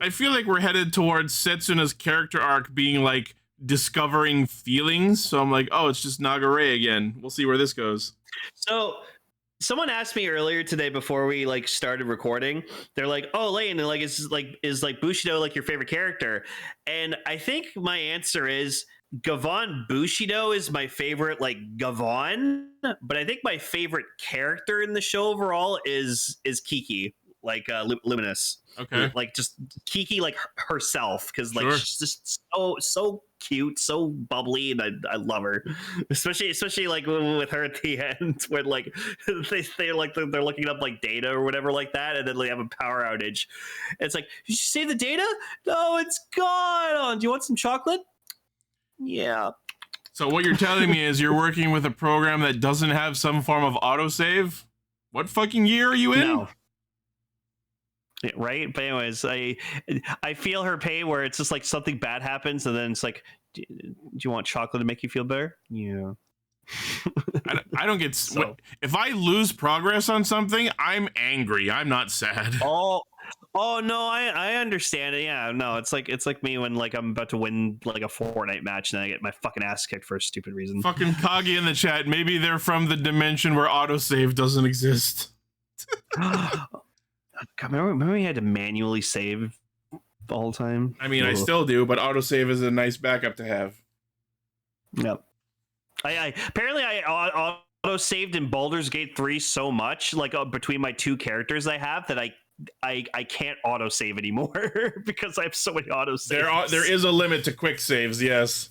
I feel like we're headed towards Setsuna's character arc being like discovering feelings. So I'm like, oh, it's just Nagare again. We'll see where this goes.
So someone asked me earlier today before we like started recording. They're like, "Oh, Lane, like is Bushido like your favorite character?" And I think my answer is Gavan Bushido is my favorite, like Gavan. But I think my favorite character in the show overall is Kiki, like Luminous.
Okay,
like just Kiki, like herself, because like
Sure.
she's just so cute, so bubbly, and I love her, especially like with her at the end when like they're looking up like data or whatever like that, and then they have a power outage. It's like, did you save the data? No, it's gone. Oh, do you want some chocolate? Yeah.
So what you're telling me is you're working with a program that doesn't have some form of autosave? What fucking year are you in?
No. Right, but anyways, I feel her pain where it's just like something bad happens, and then it's like, do you want chocolate to make you feel better? Yeah.
I don't get. If I lose progress on something, I'm angry. I'm not sad.
Oh no, I understand it. Yeah, no, it's like me when like I'm about to win like a Fortnite match and I get my fucking ass kicked for a stupid reason.
Fucking Kagi in the chat. Maybe they're from the dimension where autosave doesn't exist.
God, remember we had to manually save all the time?
I mean, I still do, but autosave is a nice backup to have.
Yep. I apparently auto saved in Baldur's Gate 3 so much, like between my 2 characters I have, that I can't auto save anymore because I have so many auto saves.
There is a limit to quick saves, yes.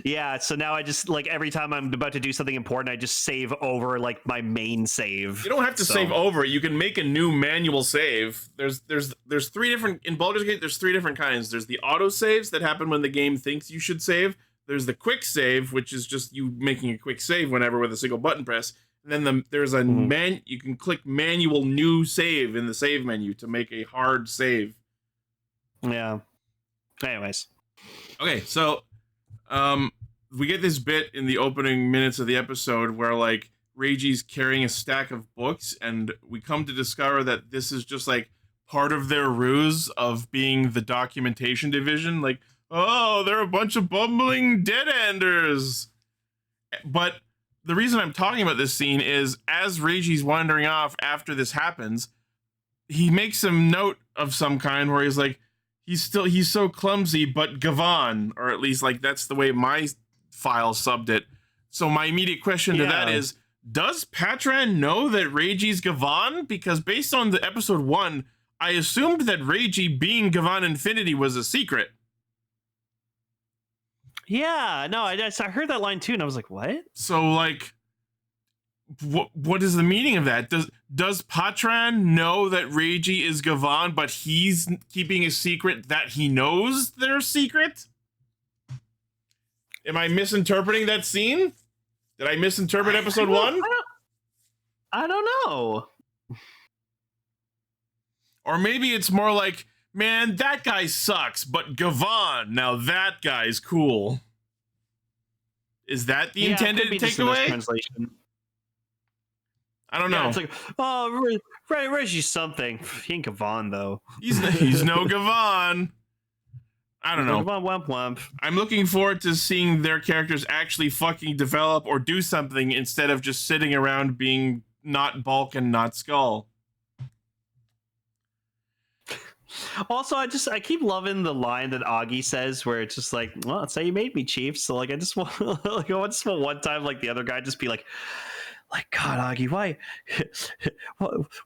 Yeah, so now I just like every time I'm about to do something important, I just save over like my main save.
You don't have to save over. You can make a new manual save. There's 3 different in Baldur's Gate. There's 3 different kinds. There's the auto saves that happen when the game thinks you should save. There's the quick save, which is just you making a quick save whenever with a single button press. And then there's a you can click manual new save in the save menu to make a hard save.
Yeah. Anyways.
Okay, so we get this bit in the opening minutes of the episode where like Reiji's carrying a stack of books, and we come to discover that this is just like part of their ruse of being the documentation division. Like, oh, they're a bunch of bumbling dead-enders. But the reason I'm talking about this scene is as Reiji's wandering off after this happens, he makes some note of some kind where he's like, he's so clumsy, but Gavan, or at least like that's the way my file subbed it. So my immediate question to that is, does Patran know that Reiji's Gavan? Because based on the episode 1, I assumed that Reiji being Gavan Infinity was a secret.
Yeah, no, I heard that line too, and I was like, what?
So like, what is the meaning of that? Does Patran know that Reiji is Gavan, but he's keeping a secret that he knows they're secret? Am I misinterpreting that scene? Did I misinterpret episode 1?
I don't know.
Or maybe it's more like, man, that guy sucks, but Gavan, now that guy's cool. Is that the intended takeaway? I don't know.
It's like, oh, Reggie's something. He ain't Gavan, though.
He's no Gavan. I don't know.
Womp womp.
I'm looking forward to seeing their characters actually fucking develop or do something instead of just sitting around being not Bulk and not Skull.
Also, I keep loving the line that Augie says, where it's just like, "Well, that's how you made me, Chief." So like, I just want, like, I just want one time, like the other guy just be like, God, Augie, why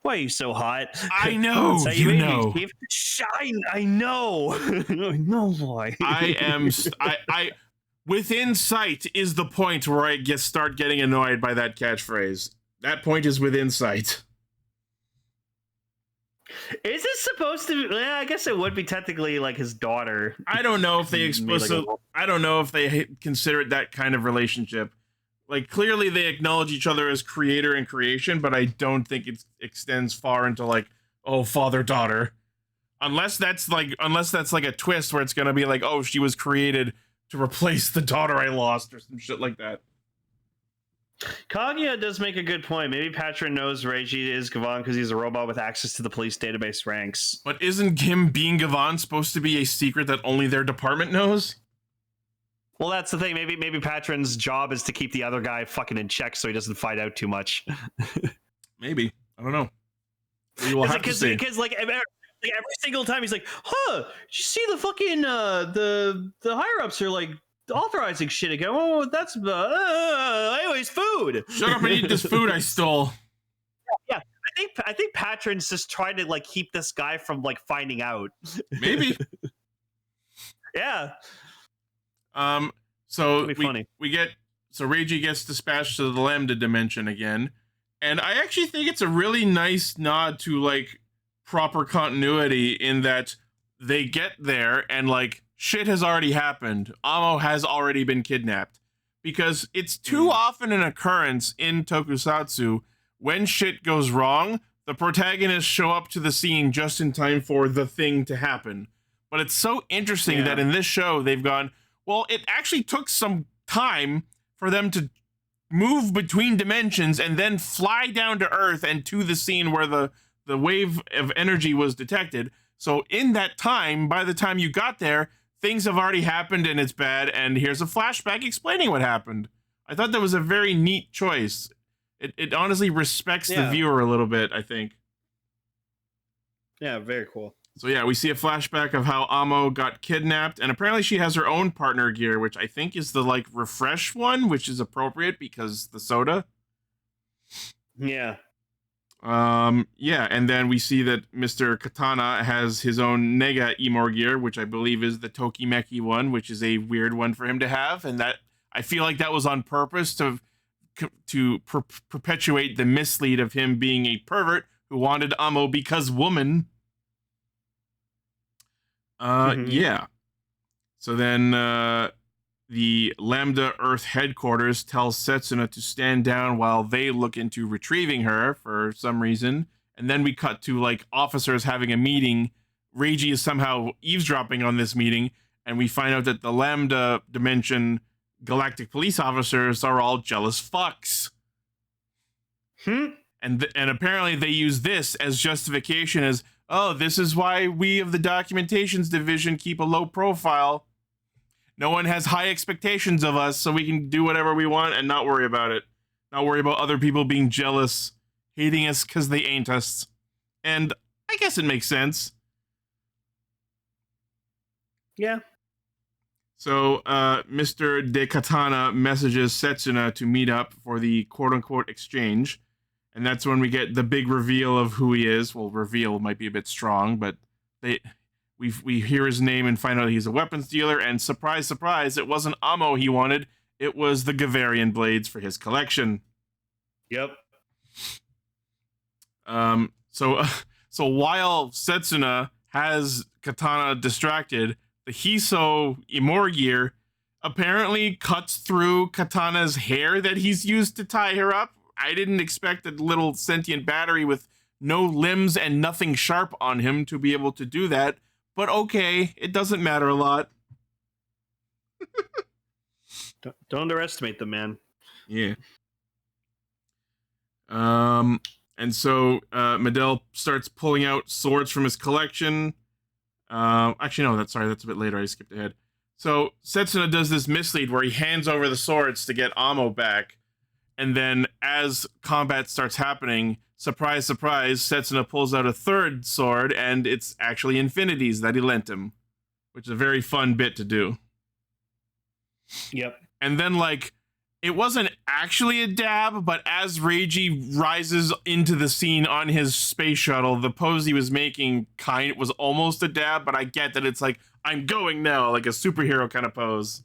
are you so hot?
I know,
That's how
you
made
know.
me, Chief. Shine, I know, I know why.
I within sight is the point where I start getting annoyed by that catchphrase. That point is within sight.
Is this supposed to be? I guess it would be technically like his daughter.
I don't know if they I don't know if they consider it that kind of relationship. Like, clearly they acknowledge each other as creator and creation, but I don't think it extends far into like, oh, father-daughter. Unless that's like a twist where it's gonna be like, oh, she was created to replace the daughter I lost or some shit like that.
Kaguya does make a good point. Maybe Patron knows Reiji is Gavan because he's a robot with access to the police database ranks.
But isn't him being Gavan supposed to be a secret that only their department knows?
Well, that's the thing. Maybe Patron's job is to keep the other guy fucking in check so he doesn't find out too much.
Maybe. I don't know. We will have to see.
Because like every single time he's like, "Huh? Did you see the fucking the higher ups are like authorizing shit again? Oh, that's anyways, food.
Shut up and eat this food I stole."
Yeah. I think Patron's just trying to like keep this guy from like finding out.
Maybe.
Yeah.
So
funny.
So Reiji gets dispatched to the Lambda dimension again, and I actually think it's a really nice nod to like proper continuity in that they get there and like shit has already happened. Amo has already been kidnapped, because it's too often an occurrence in tokusatsu when shit goes wrong, the protagonists show up to the scene just in time for the thing to happen. But it's so interesting that in this show they've gone, well, it actually took some time for them to move between dimensions and then fly down to Earth and to the scene where the wave of energy was detected. So in that time, by the time you got there, things have already happened and it's bad, and here's a flashback explaining what happened. I thought that was a very neat choice. It honestly respects the viewer a little bit, I think.
Yeah, very cool.
So yeah, we see a flashback of how Amo got kidnapped, and apparently she has her own partner gear, which I think is the like refresh one, which is appropriate because the soda.
Yeah.
Yeah, and then we see that Mr. Katana has his own Nega Emor gear, which I believe is the Tokimeki one, which is a weird one for him to have, and that I feel like that was on purpose to perpetuate the mislead of him being a pervert who wanted Amo because woman. Yeah. So then the Lambda Earth headquarters tells Setsuna to stand down while they look into retrieving her for some reason. And then we cut to like officers having a meeting. Reiji is somehow eavesdropping on this meeting, and we find out that the Lambda dimension galactic police officers are all jealous fucks. And apparently they use this as justification as, oh, this is why we of the documentations division keep a low profile. No one has high expectations of us, so we can do whatever we want and not worry about it. Not worry about other people being jealous, hating us because they ain't us. And I guess it makes sense.
Yeah.
So Mr. De Katana messages Setsuna to meet up for the quote-unquote exchange. And that's when we get the big reveal of who he is. Well, reveal might be a bit strong, but we hear his name and find out he's a weapons dealer. And surprise, surprise, it wasn't Amo he wanted. It was the Gavarian blades for his collection.
Yep.
So while Setsuna has Katana distracted, the Hiso Emor gear apparently cuts through Katana's hair that he's used to tie her up. I didn't expect a little sentient battery with no limbs and nothing sharp on him to be able to do that. But okay, it doesn't matter a lot.
Don't underestimate the man.
Yeah. And so Medell starts pulling out swords from his collection. Actually, no, that's a bit later. I skipped ahead. So Setsuna does this mislead where he hands over the swords to get Amo back. And then as combat starts happening, surprise, surprise, Setsuna pulls out a third sword, and it's actually Infinity's that he lent him, which is a very fun bit to do.
Yep.
And then, like, it wasn't actually a dab, but as Reiji rises into the scene on his space shuttle, the pose he was making was almost a dab, but I get that it's like, I'm going now, like a superhero kind of pose.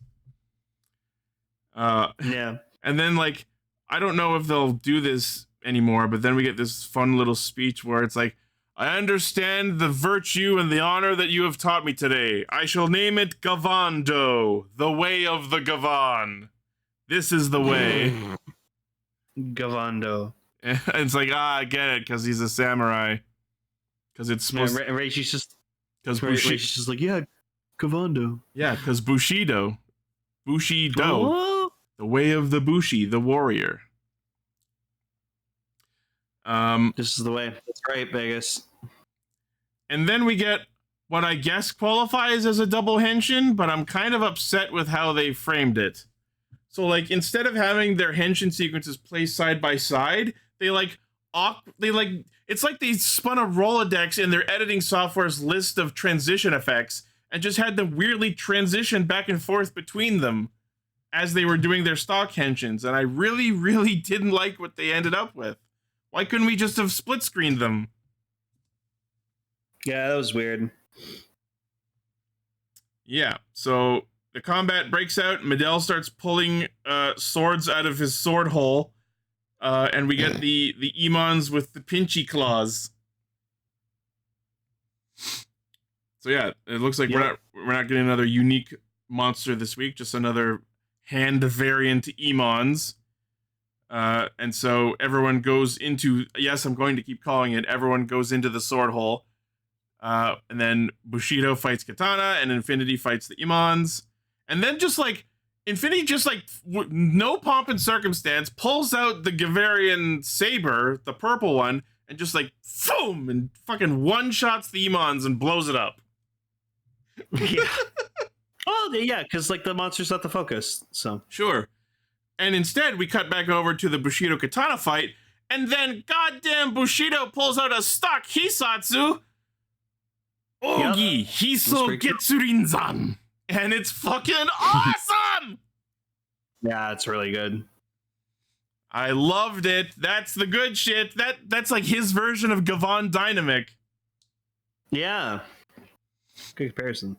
Yeah.
And then, like, I don't know if they'll do this anymore, but then we get this fun little speech where it's like, I understand the virtue and the honor that you have taught me today. I shall name it Gavando, the way of the Gavan. This is the way.
Gavando.
And it's like, I get it, because he's a samurai. Because it's supposed
to... Reichi's just...
Because
Reichi's just like, yeah, Gavando.
Yeah, because Bushido. Bushido.
Oh.
The way of the Bushi, the warrior.
This is the way. That's right, Vegas.
And then we get what I guess qualifies as a double henshin, but I'm kind of upset with how they framed it. So, like, instead of having their henshin sequences placed side by side, it's like they spun a Rolodex in their editing software's list of transition effects and just had them weirdly transition back and forth between them as they were doing their stock henshins, and I really, really didn't like what they ended up with. Why couldn't we just have split screened them?
Yeah, that was weird.
Yeah, so the combat breaks out. Midel starts pulling swords out of his sword hole, and we get the Emons with the pinchy claws. So yeah, it looks like we're not getting another unique monster this week, just another hand variant Emons. And so everyone goes into, yes, I'm going to keep calling it, everyone goes into the sword hole. And then Bushido fights Katana, and Infinity fights the Emons. And then just like, Infinity just like, no pomp and circumstance, pulls out the Gavarian saber, the purple one, and just like, boom, and fucking one-shots the Emons and blows it up.
Yeah. Oh, yeah, because like the monster's not the focus, so.
Sure. And instead, we cut back over to the Bushido Katana fight, and then goddamn Bushido pulls out a stock Hisatsu, Ogi Hiso Getsurinzan, and it's fucking awesome!
Yeah, it's really good.
I loved it. That's the good shit. That's like his version of Gavan Dynamic.
Yeah. Good comparison.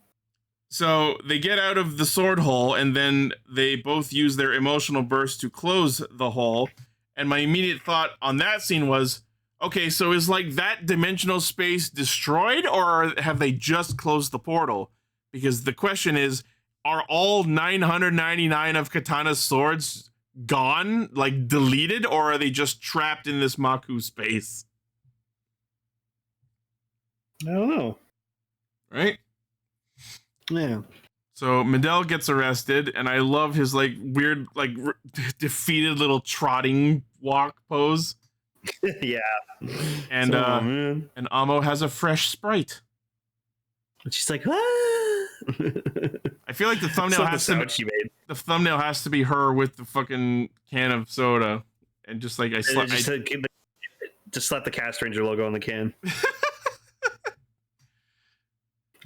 So they get out of the sword hole, and then they both use their emotional burst to close the hole. And my immediate thought on that scene was, okay, so is like that dimensional space destroyed, or have they just closed the portal? Because the question is, are all 999 of Katana's swords gone, like deleted, or are they just trapped in this Maku space?
I don't know.
Right?
Yeah.
So Midel gets arrested, and I love his like weird, like defeated little trotting walk pose.
Yeah.
And and Amo has a fresh sprite.
And she's like, ah!
I feel like the thumbnail the thumbnail has to be her with the fucking can of soda, and just like just
slap the Castranger logo on the can.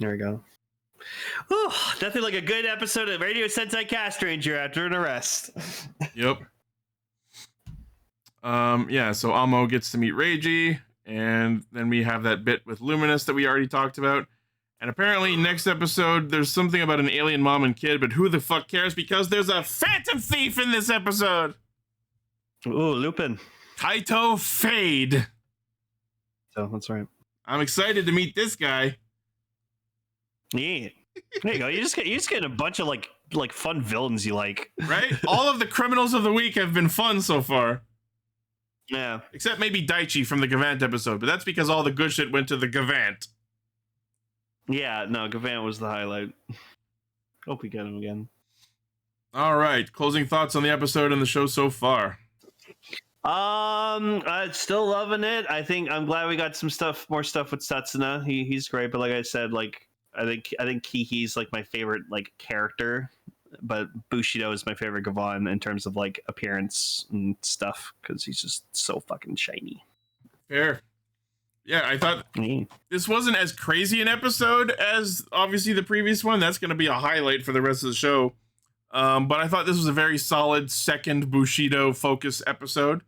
There we go. Oh, nothing like a good episode of Radio Sentai Castranger after an arrest.
Yep. Yeah, so Amo gets to meet Reiji, and then we have that bit with Luminous that we already talked about. And apparently next episode there's something about an alien mom and kid, but who the fuck cares, because there's a Phantom Thief in this episode.
Ooh, Lupin.
Kaito Fade.
So that's right.
I'm excited to meet this guy.
Yeah. There you go. You just get a bunch of like fun villains you like.
Right? All of the criminals of the week have been fun so far.
Yeah.
Except maybe Daichi from the Gavant episode, but that's because all the good shit went to the Gavant.
Yeah, no, Gavant was the highlight. Hope we get him again.
All right, closing thoughts on the episode and the show so far.
I'm still loving it. I think I'm glad we got more stuff with Setsuna. He's great, but like I said, like I think Kiki's like my favorite like character but Bushido is my favorite Gavan in terms of like appearance and stuff because he's just so fucking shiny.
Fair. Yeah, I thought this wasn't as crazy an episode as obviously the previous one. That's going to be a highlight for the rest of the show. But I thought this was a very solid second Bushido focus episode.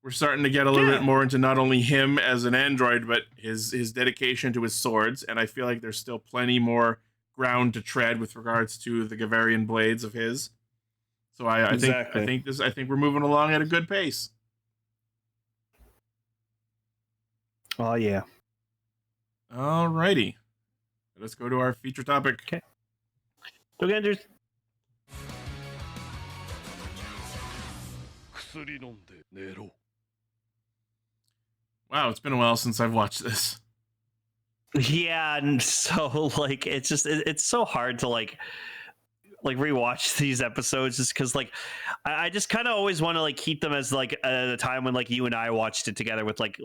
We're starting to get a little bit more into not only him as an android, but his dedication to his swords. And I feel like there's still plenty more ground to tread with regards to the Gavarian blades of his. So I think we're moving along at a good pace.
Oh yeah.
Alrighty. Let's go to our feature topic.
Okay. Dogengers.
Wow, it's been a while since I've watched this.
Yeah, and so like it's just it's so hard to like rewatch these episodes just because like I just kind of always want to like keep them as like a time when like you and I watched it together with like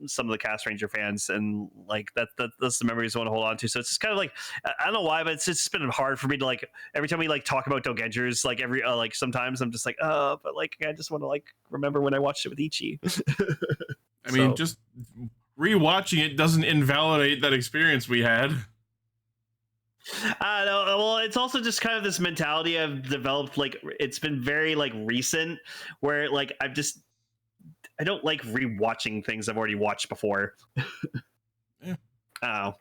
some of the Castranger fans, and like that's the memories I want to hold on to. So it's just kind of like I don't know why, but it's just been hard for me to like every time we like talk about Dogengers, like every like sometimes I'm just like but like I just want to like remember when I watched it with Ichi.
I mean, just rewatching it doesn't invalidate that experience we had.
No, well, it's also just kind of this mentality I've developed. Like, it's been very like recent, where like I don't like rewatching things I've already watched before.
Yeah.
Oh,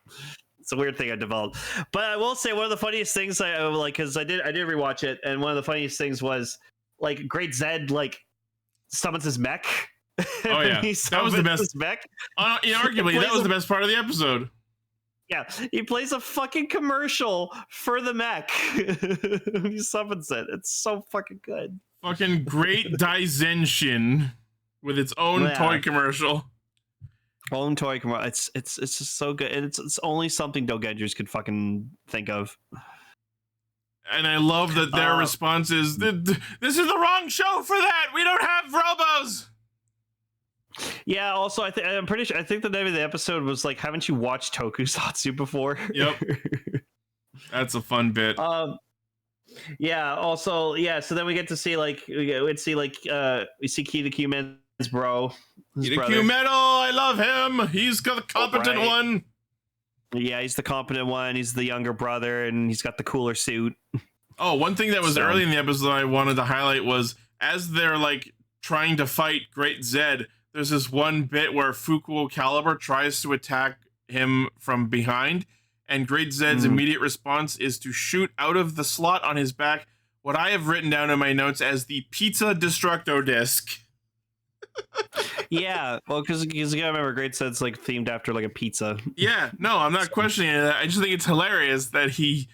it's a weird thing I developed. But I will say one of the funniest things I like because I did rewatch it, and one of the funniest things was like Great Zed like summons his mech.
Oh yeah, that was the best. Mech. Arguably, that was the best part of the episode.
Yeah, he plays a fucking commercial for the mech. He summons it. It's so fucking good.
Fucking Great Daizenshin with its own toy commercial.
Own toy commercial. It's just so good. And it's only something Dogengers could fucking think of.
And I love that their response is, "This is the wrong show for that. We don't have robos."
Yeah, also I'm pretty sure I think the name of the episode was like, haven't you watched tokusatsu before?
Yep. That's a fun bit.
Yeah, also, yeah, so then we get to see like we see Kita Q-Man's bro.
Kita Q-Metal, I love him. He's got the competent one.
Yeah, he's the competent one. He's the younger brother, and he's got the cooler suit.
Oh, one thing that was early in the episode I wanted to highlight was as they're like trying to fight Great Zed, there's this one bit where Fukuo Caliber tries to attack him from behind, and Great Zed's immediate response is to shoot out of the slot on his back what I have written down in my notes as the Pizza Destructo Disc.
Yeah, well, because you gotta remember, Great Zed's like themed after like a pizza.
Yeah, no, I'm not questioning that. I just think it's hilarious that he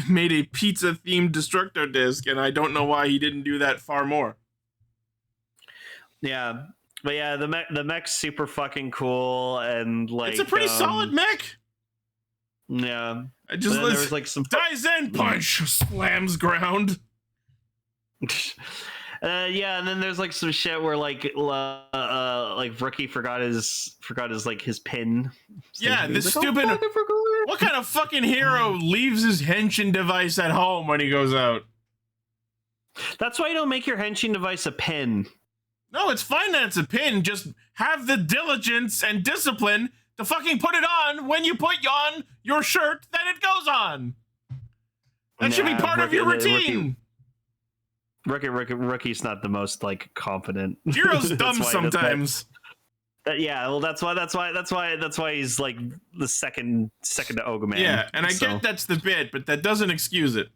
made a pizza-themed Destructo Disc, and I don't know why he didn't do that far more.
Yeah. But yeah, the mech's super fucking cool, and like
it's a pretty solid mech.
Yeah,
I just there was like some Daizen punch slams ground.
Yeah, and then there's like some shit where like Rookie forgot his like his pin.
Yeah, this like, stupid. What kind of fucking hero leaves his henshin device at home when he goes out?
That's why you don't make your henshin device a pin.
No, it's fine that it's a pin. Just have the diligence and discipline to fucking put it on when you put on your shirt that it goes on. That should be part of your routine.
Rookie's not the most like confident.
Jiro's dumb sometimes.
Yeah, well, that's why he's like the second to Oga Man.
Yeah, and I get that's the bit, but that doesn't excuse it.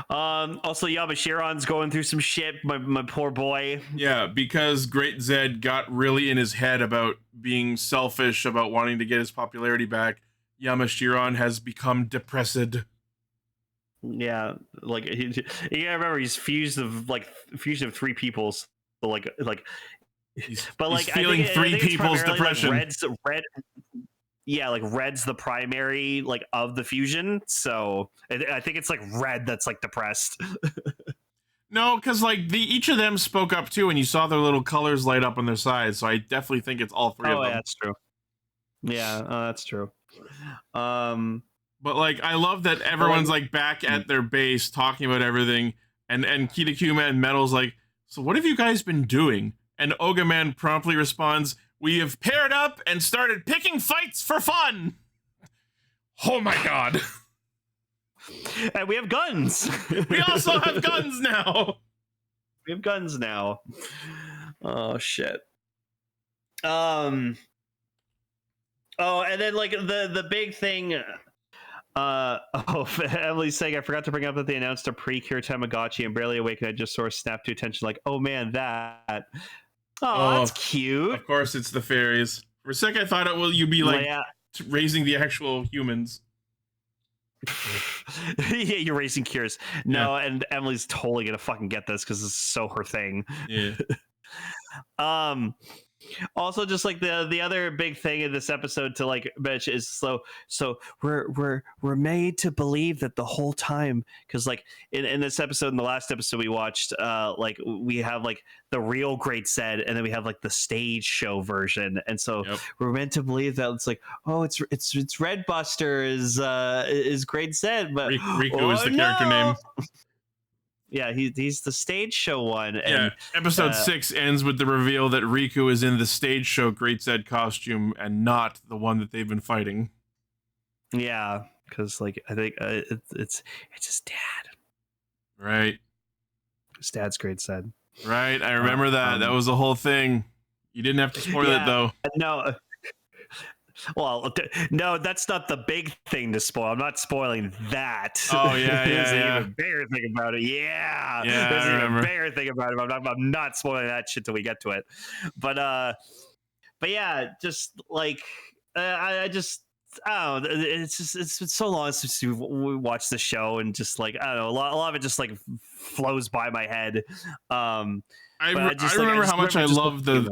Also Yamashiron's going through some shit, my poor boy.
Yeah, because Great Zed got really in his head about being selfish, about wanting to get his popularity back. Yamashiron has become depressed.
Yeah, like you gotta remember he's fusion of three peoples. So like
he's feeling three people's depression.
Like Red's the primary like of the fusion, so I think it's like Red that's like depressed.
No, because like each of them spoke up too, and you saw their little colors light up on their sides. So I definitely think it's all three of them.
Oh, that's true. Yeah, that's true.
But like, I love that everyone's like back at their base talking about everything, and Kitakuma and Metal's like, so what have you guys been doing? And Oga Man promptly responds, we have paired up and started picking fights for fun. Oh my god.
And we have guns.
We also have guns now.
We have guns now. Oh shit. Oh, and then like the big thing. Emily's saying I forgot to bring up that they announced a pre-cure Tamagotchi and Barely Awakened. I just sort of snapped to attention, like, oh man, that. Oh, that's cute.
Of course, it's the fairies. For a sec, I thought it will you be like raising the actual humans.
Yeah, you're raising cures. No, and Emily's totally gonna fucking get this because it's so her thing.
Yeah.
Also, just like the other big thing in this episode to like mention is so we're made to believe that the whole time, because like in this episode, in the last episode we watched, like we have like the real Great Zed, and then we have like the stage show version, and so we're meant to believe that it's like, oh, it's Red Buster is Great Zed, but
Riku is the character name.
Yeah, he's the stage show one. And,
episode 6 ends with the reveal that Riku is in the stage show Great Zed costume and not the one that they've been fighting.
Yeah, because like I think it's his dad.
Right.
His dad's Great Zed.
Right, I remember that. That was the whole thing. You didn't have to spoil it though.
No. Well, no, that's not the big thing to spoil. I'm not spoiling that.
Oh yeah,
There's an
yeah.
even bigger thing about it. Yeah,
there's
an even bigger thing about it. I'm not spoiling that shit till we get to it. But yeah, just like I don't know. It's been so long since we watched the show, and just like I don't know, a lot of it just like flows by my head.
I remember how much I love the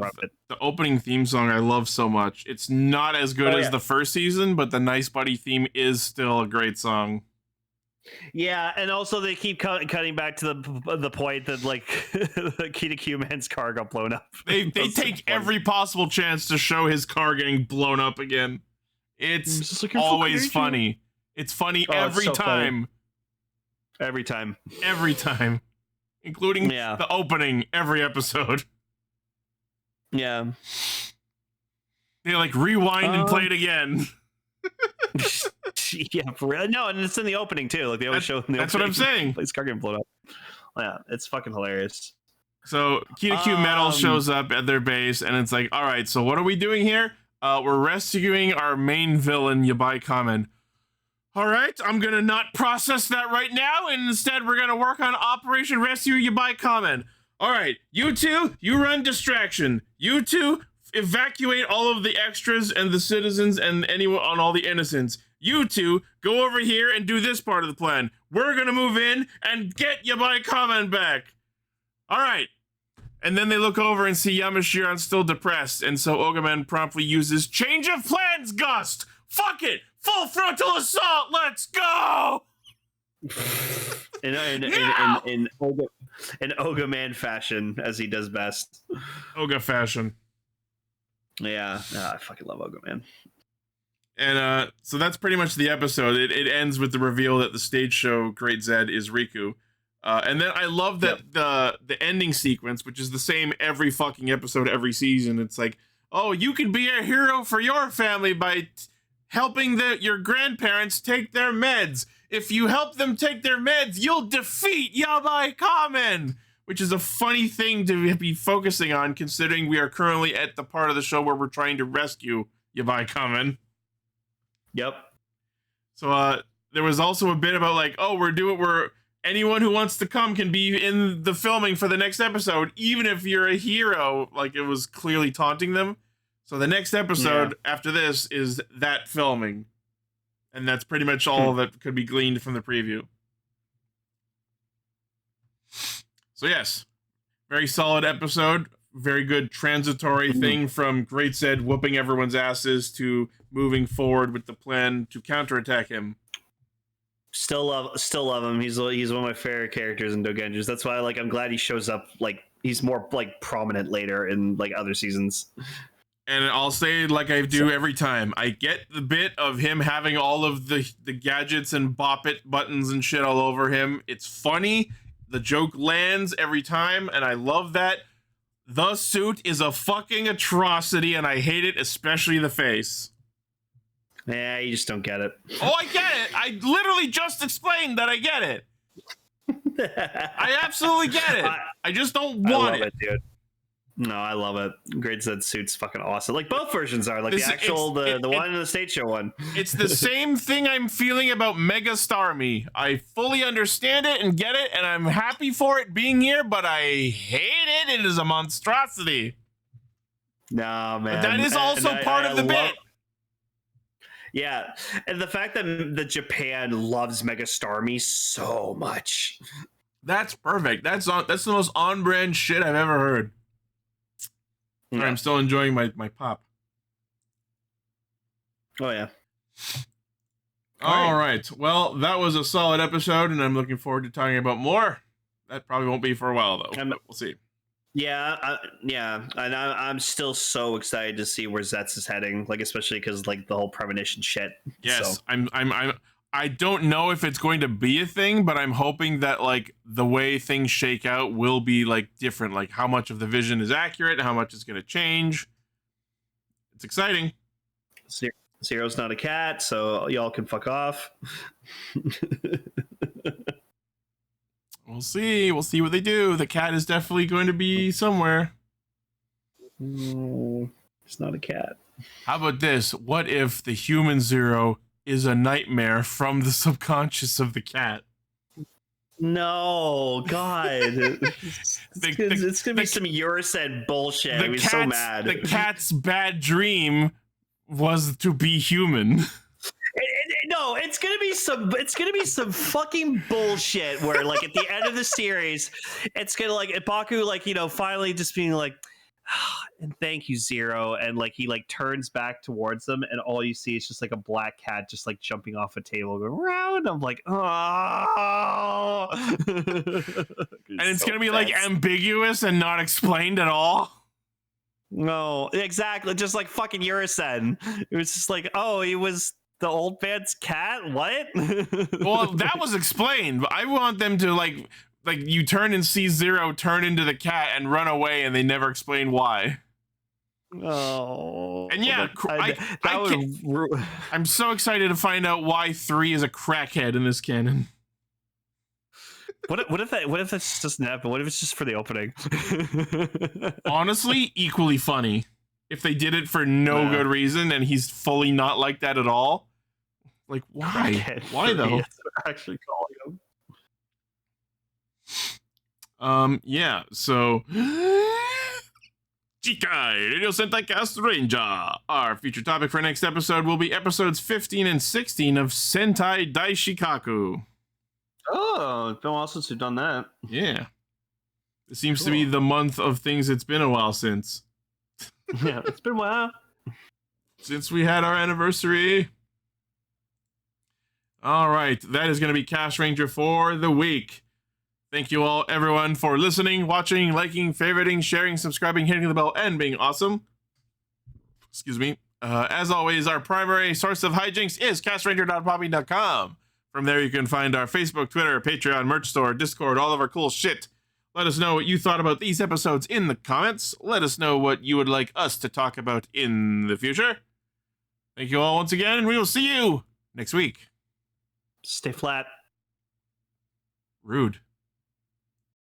opening theme song. I love so much. It's not as good as the first season, but the Nice Buddy theme is still a great song.
Yeah, and also they keep cutting back to the point that like Kitakuman's car got blown up.
They take every possible chance to show his car getting blown up again. It's always funny. It's funny every time.
Funny. Every time.
Every time. Including the opening every episode.
Yeah.
They like rewind and play it again.
Yeah, for real. No, and it's in the opening too. Like they always show in the
That's
opening.
what I'm saying.
His car getting blown up. Yeah, it's fucking hilarious.
So Kitaku Metal shows up at their base, and it's like, all right, so what are we doing here? We're rescuing our main villain, Yabai Kamen. All right, I'm going to not process that right now, and instead we're going to work on Operation Rescue Yabai Kamen. All right, you two, you run distraction. You two, evacuate all of the extras and the citizens and anyone on all the innocents. You two, go over here and do this part of the plan. We're going to move in and get Yabai Kamen back. All right. And then they look over and see Yamashiron's still depressed, and so Ogaman promptly uses Change of Plans Gust. Fuck it! Full frontal assault! Let's go!
In Oga Man fashion, as he does best.
Oga fashion.
Yeah, I fucking love Oga Man.
And so that's pretty much the episode. It ends with the reveal that the stage show Great Zed is Riku. And then I love that the ending sequence, which is the same every fucking episode, every season. It's like, oh, you can be a hero for your family by helping your grandparents take their meds. If you help them take their meds, you'll defeat Yabai Kamen, which is a funny thing to be focusing on, considering we are currently at the part of the show where we're trying to rescue Yabai Kamen.
Yep.
So there was also a bit about like, oh, we're anyone who wants to come can be in the filming for the next episode, even if you're a hero. Like, it was clearly taunting them. So the next episode after this is that filming. And that's pretty much all that could be gleaned from the preview. So yes, very solid episode. Very good transitory thing from Great Zed whooping everyone's asses to moving forward with the plan to counterattack him.
Still love him. He's one of my favorite characters in Dogengers. That's why I'm glad he shows up. Like, he's more like prominent later in like other seasons.
And I'll say like I do every time. I get the bit of him having all of the gadgets and bop it buttons and shit all over him. It's funny. The joke lands every time, and I love that. The suit is a fucking atrocity, and I hate it, especially the face.
Yeah, you just don't get it.
Oh, I get it. I literally just explained that I get it. I absolutely get it. I just don't want it,
dude. No, I love it. Great Zeztz suit's fucking awesome. Like both versions are. Like the one and the stage show one. It's
the same thing I'm feeling about Mega Starmie. I fully understand it and get it, and I'm happy for it being here, but I hate it. It is a monstrosity.
No, man.
But that is also part of the bit.
Yeah, and the fact that Japan loves Mega Starmie so much.
That's perfect. That's the most on-brand shit I've ever heard. Yeah. I'm still enjoying my pop.
Oh, yeah.
All right. Well, that was a solid episode, and I'm looking forward to talking about more. That probably won't be for a while, though. But we'll see.
Yeah, and I'm still so excited to see where Zeztz is heading, like especially because like the whole premonition shit.
Yes,
so.
I don't know if it's going to be a thing, but I'm hoping that like the way things shake out will be like different, like how much of the vision is accurate, and how much is going to change. It's exciting.
Zero's not a cat, so y'all can fuck off.
We'll see what they do. The cat is definitely going to be somewhere.
No, it's not a cat.
How about this? What if the human Zero is a nightmare from the subconscious of the cat?
No, God. It's gonna be some Eurocent bullshit. I was so mad.
The cat's bad dream was to be human.
No, it's gonna be some fucking bullshit where like at the end of the series, it's gonna like Ipaku like, you know, finally just being like, and thank you, Zero, and like he like turns back towards them, and all you see is just like a black cat just like jumping off a table going around. I'm like, oh.
And it's gonna be like ambiguous and not explained at all.
No, exactly, just like fucking Eurocent. It was just like, oh, he was the old man's cat. What?
Well, that was explained, but I want them to like you turn and see Zero turn into the cat and run away, and they never explain why.
Oh,
and yeah, I'm so excited to find out why 3 is a crackhead in this canon.
What if that doesn't happen? What if it's just for the opening?
Honestly, equally funny. If they did it for no good reason and he's fully not like that at all. Like, why? Why though?
Actually calling
him. Yeah, so Jikai, Radio Sentai Castranger. Our featured topic for next episode will be episodes 15 and 16 of Sentai Daishikaku.
Oh, it's been a while since we've done that.
Yeah. It seems to be the month of things it's been a while since.
Yeah, it's been a while.
Since we had our anniversary. All right, that is going to be Castranger for the week. Thank you all, everyone, for listening, watching, liking, favoriting, sharing, subscribing, hitting the bell, and being awesome. Excuse me. As always, our primary source of hijinks is castranger.poppy.com. From there, you can find our Facebook, Twitter, Patreon, merch store, Discord, all of our cool shit. Let us know what you thought about these episodes in the comments. Let us know what you would like us to talk about in the future. Thank you all once again, and we will see you next week.
Stay flat.
Rude.